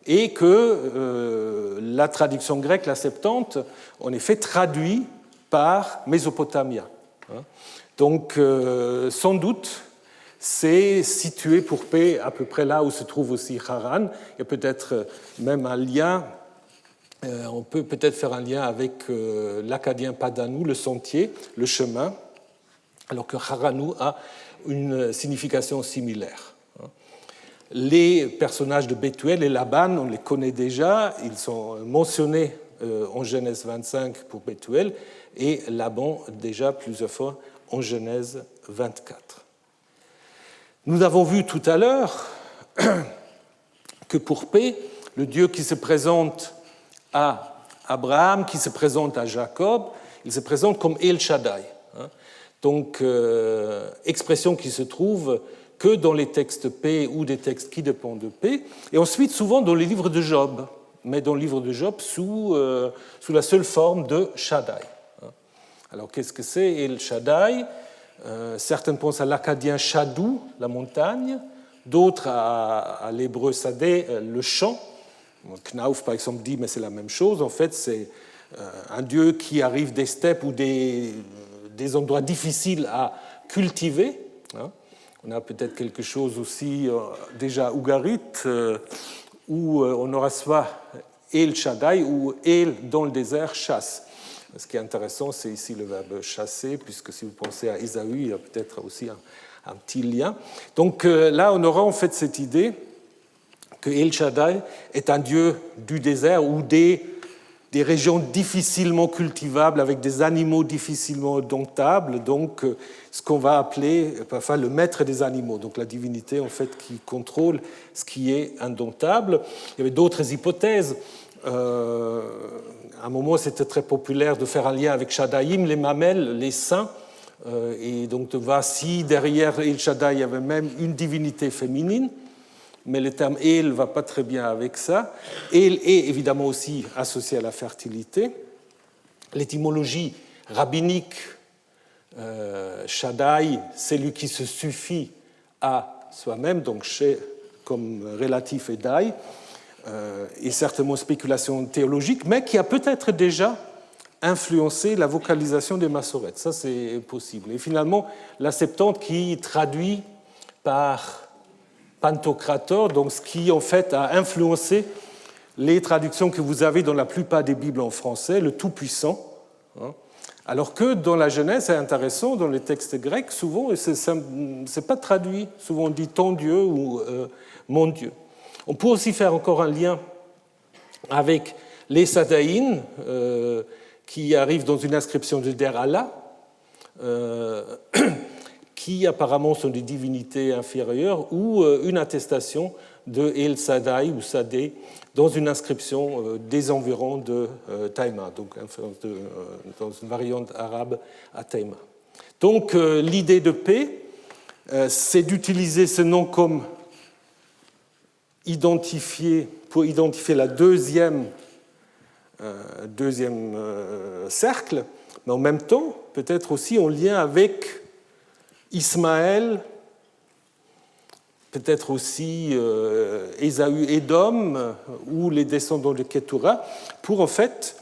et que la traduction grecque, la Septante, en effet traduit par Mésopotamia. Donc, sans doute, c'est situé pour paix à peu près là où se trouve aussi Haran. Il y a peut-être même un lien, on peut peut-être faire un lien avec l'acadien Padanou, le sentier, le chemin, alors que Haranou a une signification similaire. Les personnages de Bethuel et Laban, on les connaît déjà, ils sont mentionnés en Genèse 25 pour Bethuel et Laban déjà plusieurs fois en Genèse 24. Nous avons vu tout à l'heure que pour P, le Dieu qui se présente à Abraham, qui se présente à Jacob, il se présente comme El Shaddai. Donc, expression qui se trouve que dans les textes P ou des textes qui dépendent de P, et ensuite souvent dans les livres de Job, mais dans le livre de Job sous la seule forme de Shaddai. Alors, qu'est-ce que c'est El Shaddai? Certains pensent à l'acadien Shadou, la montagne, d'autres à l'hébreu Sadé, le champ. Knauf, par exemple, dit, mais c'est la même chose. En fait, c'est un dieu qui arrive des steppes ou des endroits difficiles à cultiver. On a peut-être quelque chose aussi déjà Ougarit, où on aura soit El Shaddai ou El dans le désert chasse. Ce qui est intéressant, c'est ici le verbe chasser, puisque si vous pensez à Ésaü, il y a peut-être aussi un petit lien. Donc là, on aura en fait cette idée que El Shaddai est un dieu du désert ou des régions difficilement cultivables avec des animaux difficilement domptables, donc ce qu'on va appeler parfois le maître des animaux, donc la divinité en fait qui contrôle ce qui est indomptable. Il y avait d'autres hypothèses. À un moment, c'était très populaire de faire un lien avec Shaddaïm, les mamelles, les seins, et donc de voir si derrière El Shaddai il y avait même une divinité féminine, mais le terme El ne va pas très bien avec ça. El est évidemment aussi associé à la fertilité. L'étymologie rabbinique, Shaddai, c'est lui qui se suffit à soi-même, donc chez comme relatif et dai, et certainement spéculation théologique, mais qui a peut-être déjà influencé la vocalisation des massorètes. Ça, c'est possible. Et finalement, la Septante qui traduit par Pantocrator, donc ce qui en fait a influencé les traductions que vous avez dans la plupart des Bibles en français, le Tout-Puissant. Alors que dans la Genèse, c'est intéressant, dans les textes grecs, souvent, ce n'est pas traduit. Souvent, on dit ton Dieu ou mon Dieu. On peut aussi faire encore un lien avec les Sadaïn, qui arrivent dans une inscription de Der Allah, qui apparemment sont des divinités inférieures, ou une attestation de El Sadai ou Sadé dans une inscription des environs de Taïma, donc dans une variante arabe à Taïma. Donc l'idée de paix, c'est d'utiliser ce nom comme pour identifier la deuxième cercle, mais en même temps, peut-être aussi en lien avec Ismaël, peut-être aussi Ésaü, Édom, ou les descendants de Ketura, pour en fait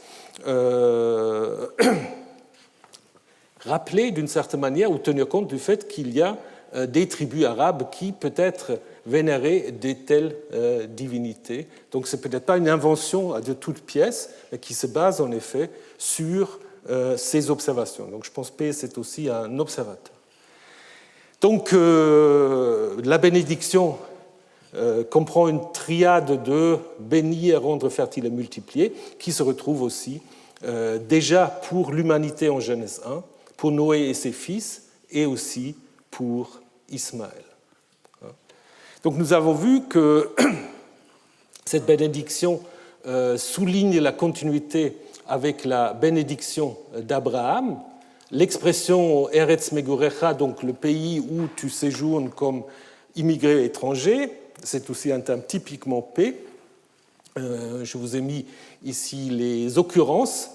rappeler d'une certaine manière ou tenir compte du fait qu'il y a des tribus arabes qui peut-être vénéraient de telles divinités. Donc ce n'est peut-être pas une invention de toute pièce, mais qui se base en effet sur ces observations. Donc je pense que c'est aussi un observateur. Donc la bénédiction comprend une triade de bénir, rendre fertile et multiplier, qui se retrouve aussi déjà pour l'humanité en Genèse 1, pour Noé et ses fils, et aussi pour Ismaël. Donc nous avons vu que cette bénédiction souligne la continuité avec la bénédiction d'Abraham. L'expression Eretz Megurecha, donc le pays où tu séjournes comme immigré étranger, c'est aussi un terme typiquement paix. Je vous ai mis ici les occurrences,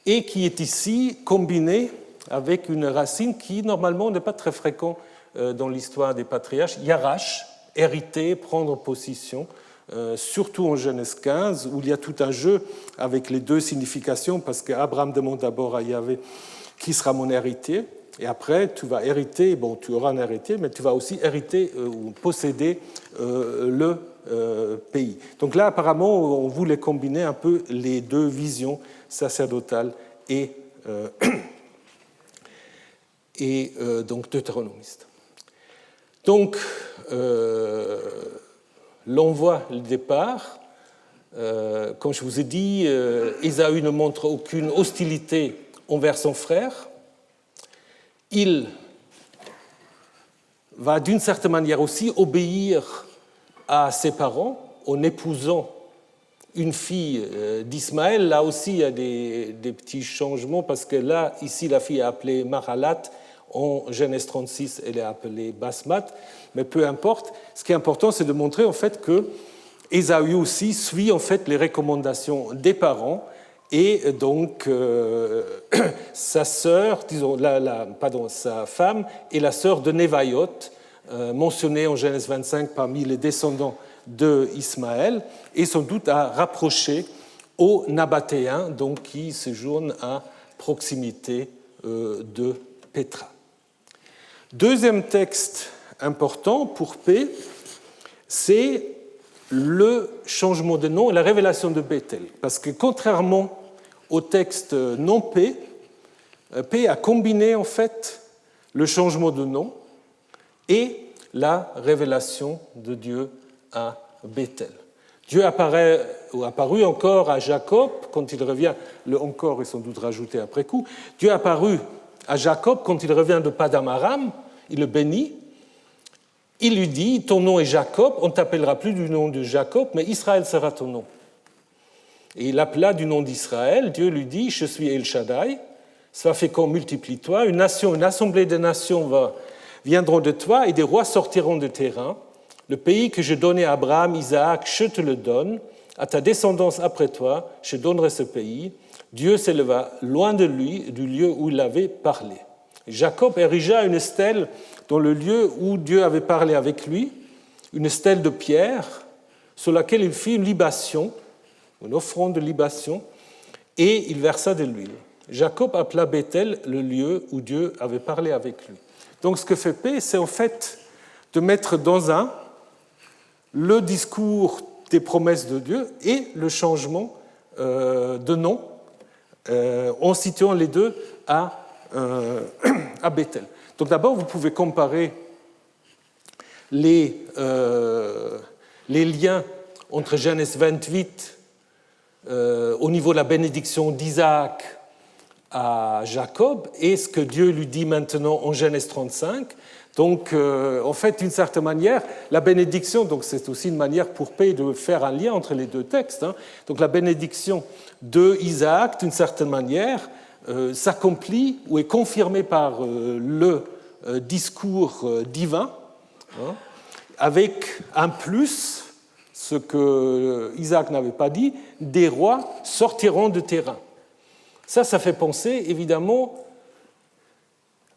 et qui est ici combiné avec une racine qui normalement n'est pas très fréquente dans l'histoire des patriarches, yarash, hériter, prendre position, surtout en Genèse 15, où il y a tout un jeu avec les deux significations, parce qu'Abraham demande d'abord à Yahvé qui sera mon héritier, et après tu vas hériter, bon tu auras un héritier, mais tu vas aussi hériter ou posséder le pays. Donc là apparemment on voulait combiner un peu les deux visions sacerdotales et donc deutéronomistes. Donc l'envoi, le départ, comme je vous ai dit, Ésaü ne montre aucune hostilité envers son frère. Il va d'une certaine manière aussi obéir à ses parents en épousant une fille d'Ismaël. Là aussi, il y a des petits changements parce que là, ici, la fille est appelée Mahalat. En Genèse 36, elle est appelée Basmat. Mais peu importe. Ce qui est important, c'est de montrer en fait que Ésaü aussi suit en fait les recommandations des parents. Et donc, sa sœur, disons, sa femme est la sœur de Névaïot, mentionnée en Genèse 25 parmi les descendants d'Ismaël, et sans doute à rapprocher aux Nabatéens, donc qui séjournent à proximité de Pétra. Deuxième texte important pour P, c'est le changement de nom et la révélation de Bethel. Parce que contrairement au texte non P, P a combiné en fait le changement de nom et la révélation de Dieu à Bethel. Dieu apparaît ou apparu encore à Jacob quand il revient, le encore est sans doute rajouté après coup, Dieu est apparu à Jacob quand il revient de Padam Aram, il le bénit, il lui dit, ton nom est Jacob, on ne t'appellera plus du nom de Jacob, mais Israël sera ton nom. Et il appela du nom d'Israël, Dieu lui dit, je suis El Shaddai, sois fécond, multiplie-toi, une nation, une assemblée de nations viendront de toi et des rois sortiront de tes reins. Le pays que je donnais à Abraham, Isaac, je te le donne, à ta descendance après toi, je donnerai ce pays. Dieu s'éleva loin de lui, du lieu où il avait parlé. Jacob érigea une stèle dans le lieu où Dieu avait parlé avec lui, une stèle de pierre sur laquelle il fit une libation, une offrande de libation, et il versa de l'huile. Jacob appela Bethel le lieu où Dieu avait parlé avec lui. Donc ce que fait P, c'est en fait de mettre dans un le discours des promesses de Dieu et le changement de nom en situant les deux à Bethel. Donc d'abord, vous pouvez comparer les liens entre Genèse 28 au niveau de la bénédiction d'Isaac à Jacob et ce que Dieu lui dit maintenant en Genèse 35. Donc, en fait, d'une certaine manière, la bénédiction, donc c'est aussi une manière pour P de faire un lien entre les deux textes. Donc, la bénédiction de Isaac, d'une certaine manière, s'accomplit ou est confirmée par le discours divin, avec un plus, ce que Isaac n'avait pas dit, des rois sortiront de tes reins. Ça fait penser évidemment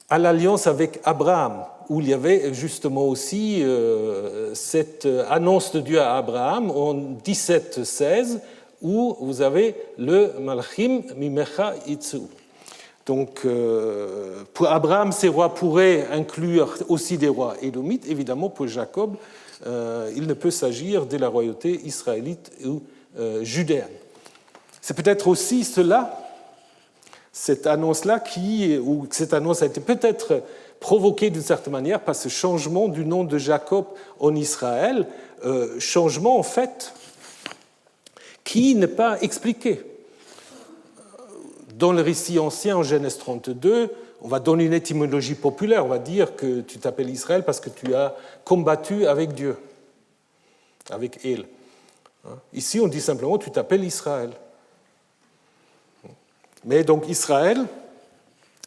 à l'alliance avec Abraham, où il y avait justement aussi cette annonce de Dieu à Abraham en 17:16, où vous avez le Malchim Mimecha Itzu. Donc, pour Abraham, ces rois pourraient inclure aussi des rois édomites. Évidemment, pour Jacob, il ne peut s'agir de la royauté israélite ou judéenne. C'est peut-être aussi cela, cette annonce-là, ou cette annonce a été peut-être provoquée d'une certaine manière par ce changement du nom de Jacob en Israël, changement en fait qui n'est pas expliqué. Dans le récit ancien, en Genèse 32, on va donner une étymologie populaire, on va dire que tu t'appelles Israël parce que tu as combattu avec Dieu, avec El. Ici, on dit simplement tu t'appelles Israël. Mais donc Israël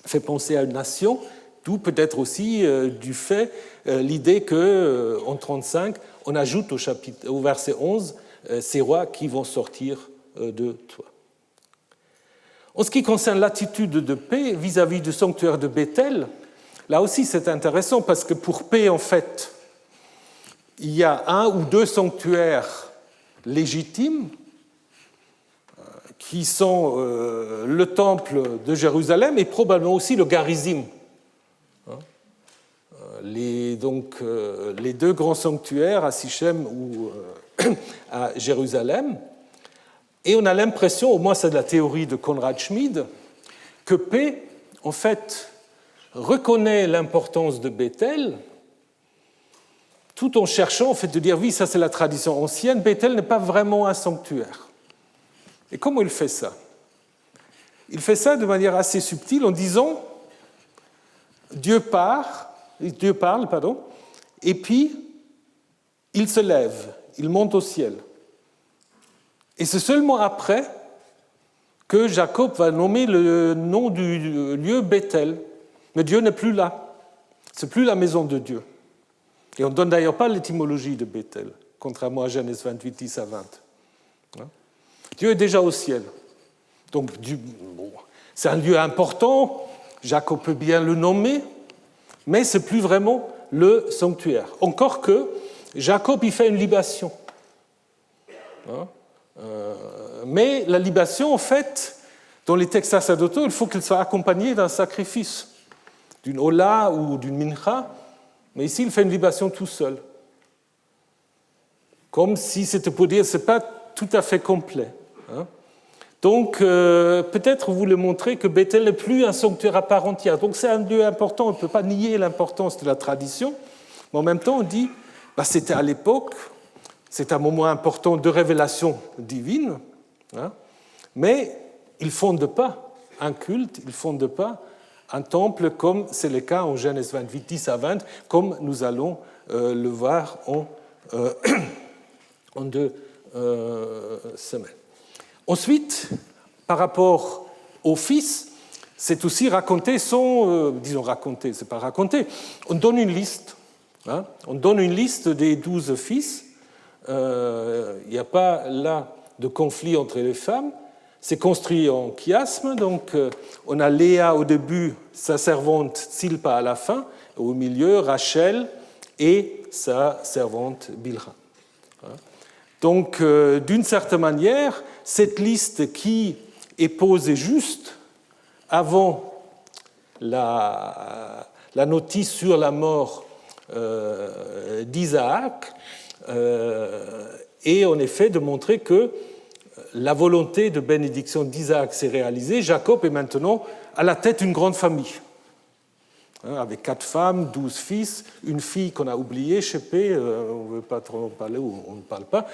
fait penser à une nation, d'où peut-être aussi du fait l'idée qu'en 35, on ajoute au verset 11 ces rois qui vont sortir de toi. En ce qui concerne l'attitude de paix vis-à-vis du sanctuaire de Béthel, là aussi c'est intéressant parce que pour paix, en fait, il y a un ou deux sanctuaires légitimes qui sont le temple de Jérusalem et probablement aussi le Garizim. Les deux grands sanctuaires à Sichem ou à Jérusalem. Et on a l'impression, au moins c'est de la théorie de Konrad Schmid, que P, en fait, reconnaît l'importance de Béthel, tout en cherchant en fait, de dire, oui, ça c'est la tradition ancienne, Béthel n'est pas vraiment un sanctuaire. Et comment il fait ça? Il fait ça de manière assez subtile en disant, Dieu parle, et puis il se lève, il monte au ciel. Et c'est seulement après que Jacob va nommer le nom du lieu Béthel. Mais Dieu n'est plus là. Ce n'est plus la maison de Dieu. Et on ne donne d'ailleurs pas l'étymologie de Béthel, contrairement à Genèse 28, 10 à 20. Dieu est déjà au ciel. Donc, c'est un lieu important, Jacob peut bien le nommer, mais ce n'est plus vraiment le sanctuaire. Encore que Jacob y fait une libation. Mais la libation, en fait, dans les textes sacerdotaux, il faut qu'elle soit accompagnée d'un sacrifice, d'une hola ou d'une mincha, mais ici, il fait une libation tout seul. Comme si c'était pour dire, ce n'est pas tout à fait complet. Donc, peut-être vous voulez montrer que Béthel n'est plus un sanctuaire à part entière. Donc, c'est un lieu important, on ne peut pas nier l'importance de la tradition, mais en même temps, on dit, c'était à l'époque, c'est un moment important de révélation divine, mais il ne fonde pas un culte, il ne fonde pas un temple comme c'est le cas en Genèse 28, 10 à 20, comme nous allons le voir en 2 semaines. Ensuite, par rapport au fils, c'est aussi raconter c'est pas raconter, on donne une liste. On donne une liste des 12 fils. Il n'y a pas là de conflit entre les femmes. C'est construit en chiasme. Donc, on a Léa au début, sa servante Silpa à la fin, au milieu, Rachel et sa servante Bilha. Donc, d'une certaine manière, cette liste qui est posée juste avant la notice sur la mort d'Isaac est en effet de montrer que la volonté de bénédiction d'Isaac s'est réalisée. Jacob est maintenant à la tête d'une grande famille, avec 4 femmes, 12 fils, une fille qu'on a oubliée, Shépé, on ne veut pas trop en parler ou on ne parle pas.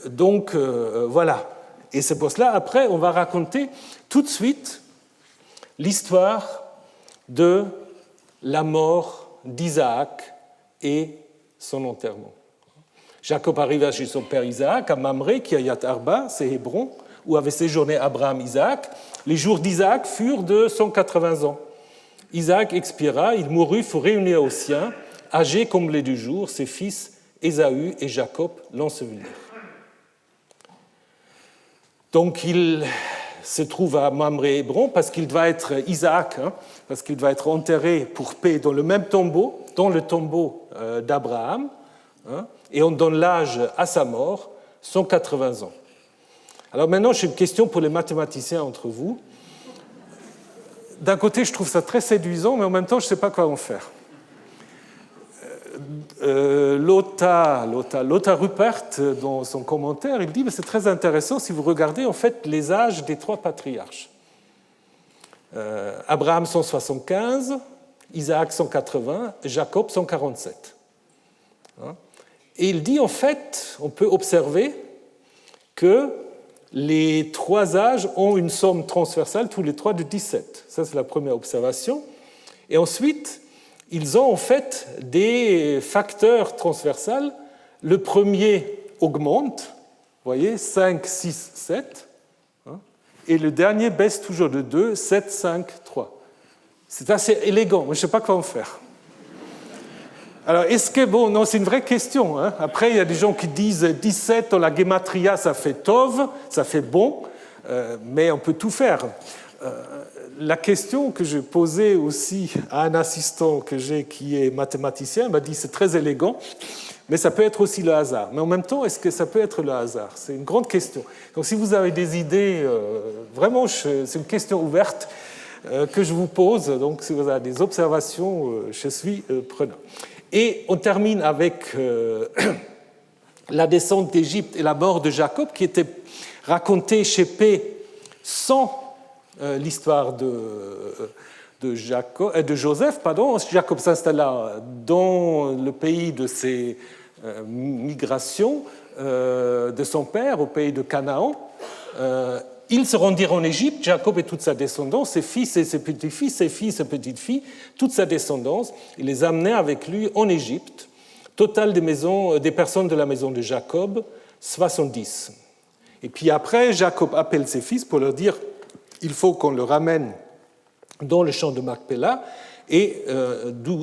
Donc, voilà. Et c'est pour cela, après, on va raconter tout de suite l'histoire de la mort d'Isaac et son enterrement. Jacob arriva chez son père Isaac, à Mamré, Kiryat Arba, c'est Hébron, où avait séjourné Abraham Isaac. Les jours d'Isaac furent de 180 ans. Isaac expira, il mourut, fut réuni aux siens, âgés comme les du jour, ses fils Ésaü et Jacob l'ensevelirent. Donc il se trouve à Mamré Hébron parce qu'il doit être Isaac, parce qu'il doit être enterré pour paix dans le même tombeau, dans le tombeau d'Abraham, et on donne l'âge à sa mort, 180 ans. Alors maintenant, j'ai une question pour les mathématiciens entre vous. D'un côté, je trouve ça très séduisant, mais en même temps, je ne sais pas quoi en faire. Lothar Ruppert, dans son commentaire, il dit que c'est très intéressant si vous regardez en fait les âges des 3 patriarches. Abraham 175, Isaac 180, Jacob 147. Et il dit en fait, on peut observer que les 3 âges ont une somme transversale, tous les 3 de 17. Ça, c'est la première observation. Et ensuite, ils ont en fait des facteurs transversals. Le premier augmente, voyez, 5, 6, 7. Et le dernier baisse toujours de 2, 7, 5, 3. C'est assez élégant, mais je ne sais pas quoi en faire. Alors, est-ce que, bon, non, c'est une vraie question. Hein. Après, il y a des gens qui disent 17 dans la gematria, ça fait tov, ça fait bon, mais on peut tout faire. La question que je posais aussi à un assistant que j'ai qui est mathématicien, il m'a dit c'est très élégant, mais ça peut être aussi le hasard. Mais en même temps, est-ce que ça peut être le hasard? C'est une grande question. Donc, si vous avez des idées, vraiment, c'est une question ouverte que je vous pose. Donc, si vous avez des observations, je suis preneur. Et on termine avec la descente d'Égypte et la mort de Jacob, qui était racontée chez P sans l'histoire de Joseph. Jacob s'installa dans le pays de ses migrations de son père, au pays de Canaan. Ils se rendirent en Égypte, Jacob et toute sa descendance, ses fils et ses petits-fils, ses filles et ses petites-filles, toute sa descendance. Il les amenait avec lui en Égypte. Total des personnes de la maison de Jacob, 70. Et puis après, Jacob appelle ses fils pour leur dire il faut qu'on le ramène dans le champ de Macpéla. Et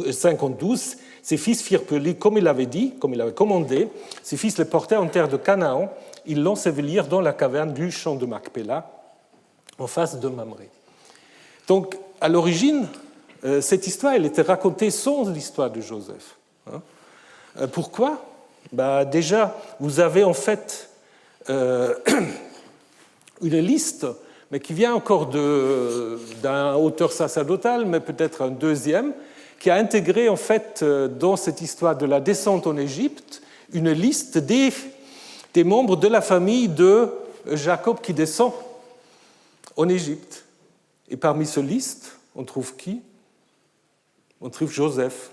52, ses fils firent pour lui comme il avait dit, comme il avait commandé. Ses fils le portèrent en terre de Canaan. Ils l'ensevelirent dans la caverne du champ de Macpéla, en face de Mamré. Donc, à l'origine, cette histoire, elle était racontée sans l'histoire de Joseph. Pourquoi? Déjà, vous avez en fait une liste, mais qui vient encore d'un auteur sacerdotal, mais peut-être un deuxième, qui a intégré en fait dans cette histoire de la descente en Égypte une liste des membres de la famille de Jacob qui descend en Égypte. Et parmi ce liste, on trouve qui? On trouve Joseph.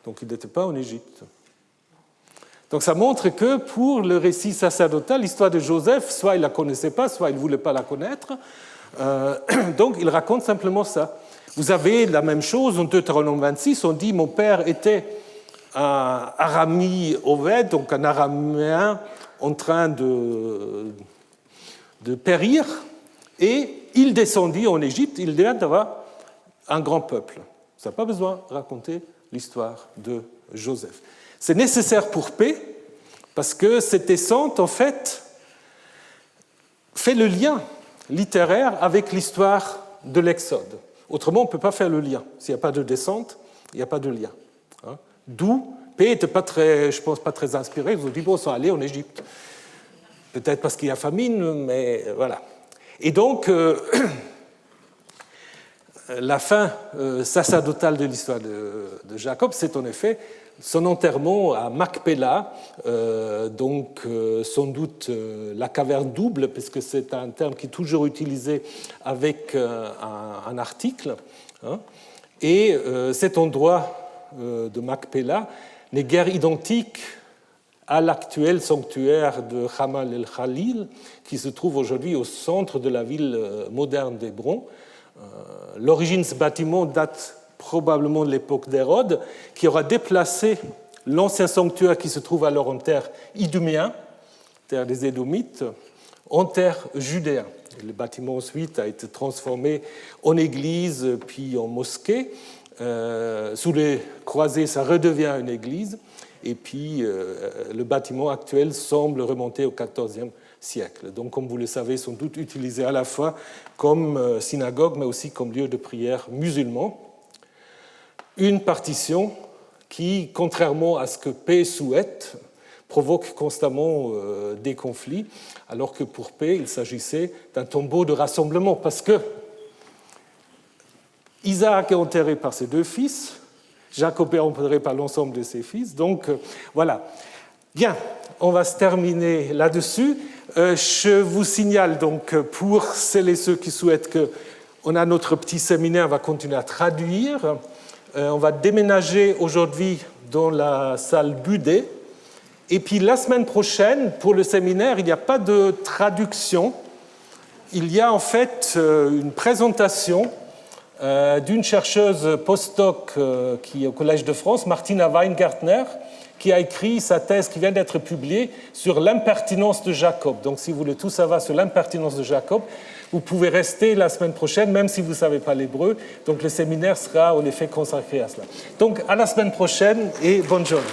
Donc il n'était pas en Égypte. Donc ça montre que pour le récit sacerdotal, l'histoire de Joseph, soit il ne la connaissait pas, soit il ne voulait pas la connaître. Donc il raconte simplement ça. Vous avez la même chose en Deutéronome 26, on dit « Mon père était un Arami Oved, donc un araméen en train de périr, et il descendit en Égypte, il devait avoir un grand peuple. » Ça n'a pas besoin de raconter l'histoire de Joseph. C'est nécessaire pour P, parce que cette descente, en fait, fait le lien littéraire avec l'histoire de l'Exode. Autrement, on ne peut pas faire le lien. S'il n'y a pas de descente, il n'y a pas de lien. D'où P n'était pas très, je pense, pas très inspiré. Ils ont dit, bon, ils sont allés en Égypte. Peut-être parce qu'il y a famine, mais voilà. Et donc, la fin sacerdotale de l'histoire de Jacob, c'est en effet son enterrement à Macpéla, donc sans doute la caverne double, parce que c'est un terme qui est toujours utilisé avec un article. Et cet endroit de Macpéla n'est guère identique à l'actuel sanctuaire de Hamal el-Khalil, qui se trouve aujourd'hui au centre de la ville moderne d'Hébron. L'origine de ce bâtiment date probablement de l'époque d'Hérode, qui aura déplacé l'ancien sanctuaire qui se trouve alors en terre idumien, terre des Édomites, en terre judéen. Le bâtiment ensuite a été transformé en église puis en mosquée. Sous les croisées, ça redevient une église. Et puis, le bâtiment actuel semble remonter au XIVe siècle. Donc, comme vous le savez, sans doute utilisé à la fois comme synagogue, mais aussi comme lieu de prière musulman. Une partition qui, contrairement à ce que P souhaite, provoque constamment des conflits, alors que pour P, il s'agissait d'un tombeau de rassemblement, parce que Isaac est enterré par ses deux fils, Jacob est enterré par l'ensemble de ses fils, donc voilà. Bien, on va se terminer là-dessus. Je vous signale donc, pour celles et ceux qui souhaitent qu'on a notre petit séminaire, on va continuer à traduire. On va déménager aujourd'hui dans la salle Budet. Et puis la semaine prochaine, pour le séminaire, il n'y a pas de traduction. Il y a en fait une présentation d'une chercheuse postdoc qui est au Collège de France, Martina Weingartner, qui a écrit sa thèse qui vient d'être publiée sur l'impertinence de Jacob. Donc, si vous voulez tout savoir sur l'impertinence de Jacob, vous pouvez rester la semaine prochaine, même si vous ne savez pas l'hébreu. Donc, le séminaire sera en effet consacré à cela. Donc, à la semaine prochaine et bonne journée.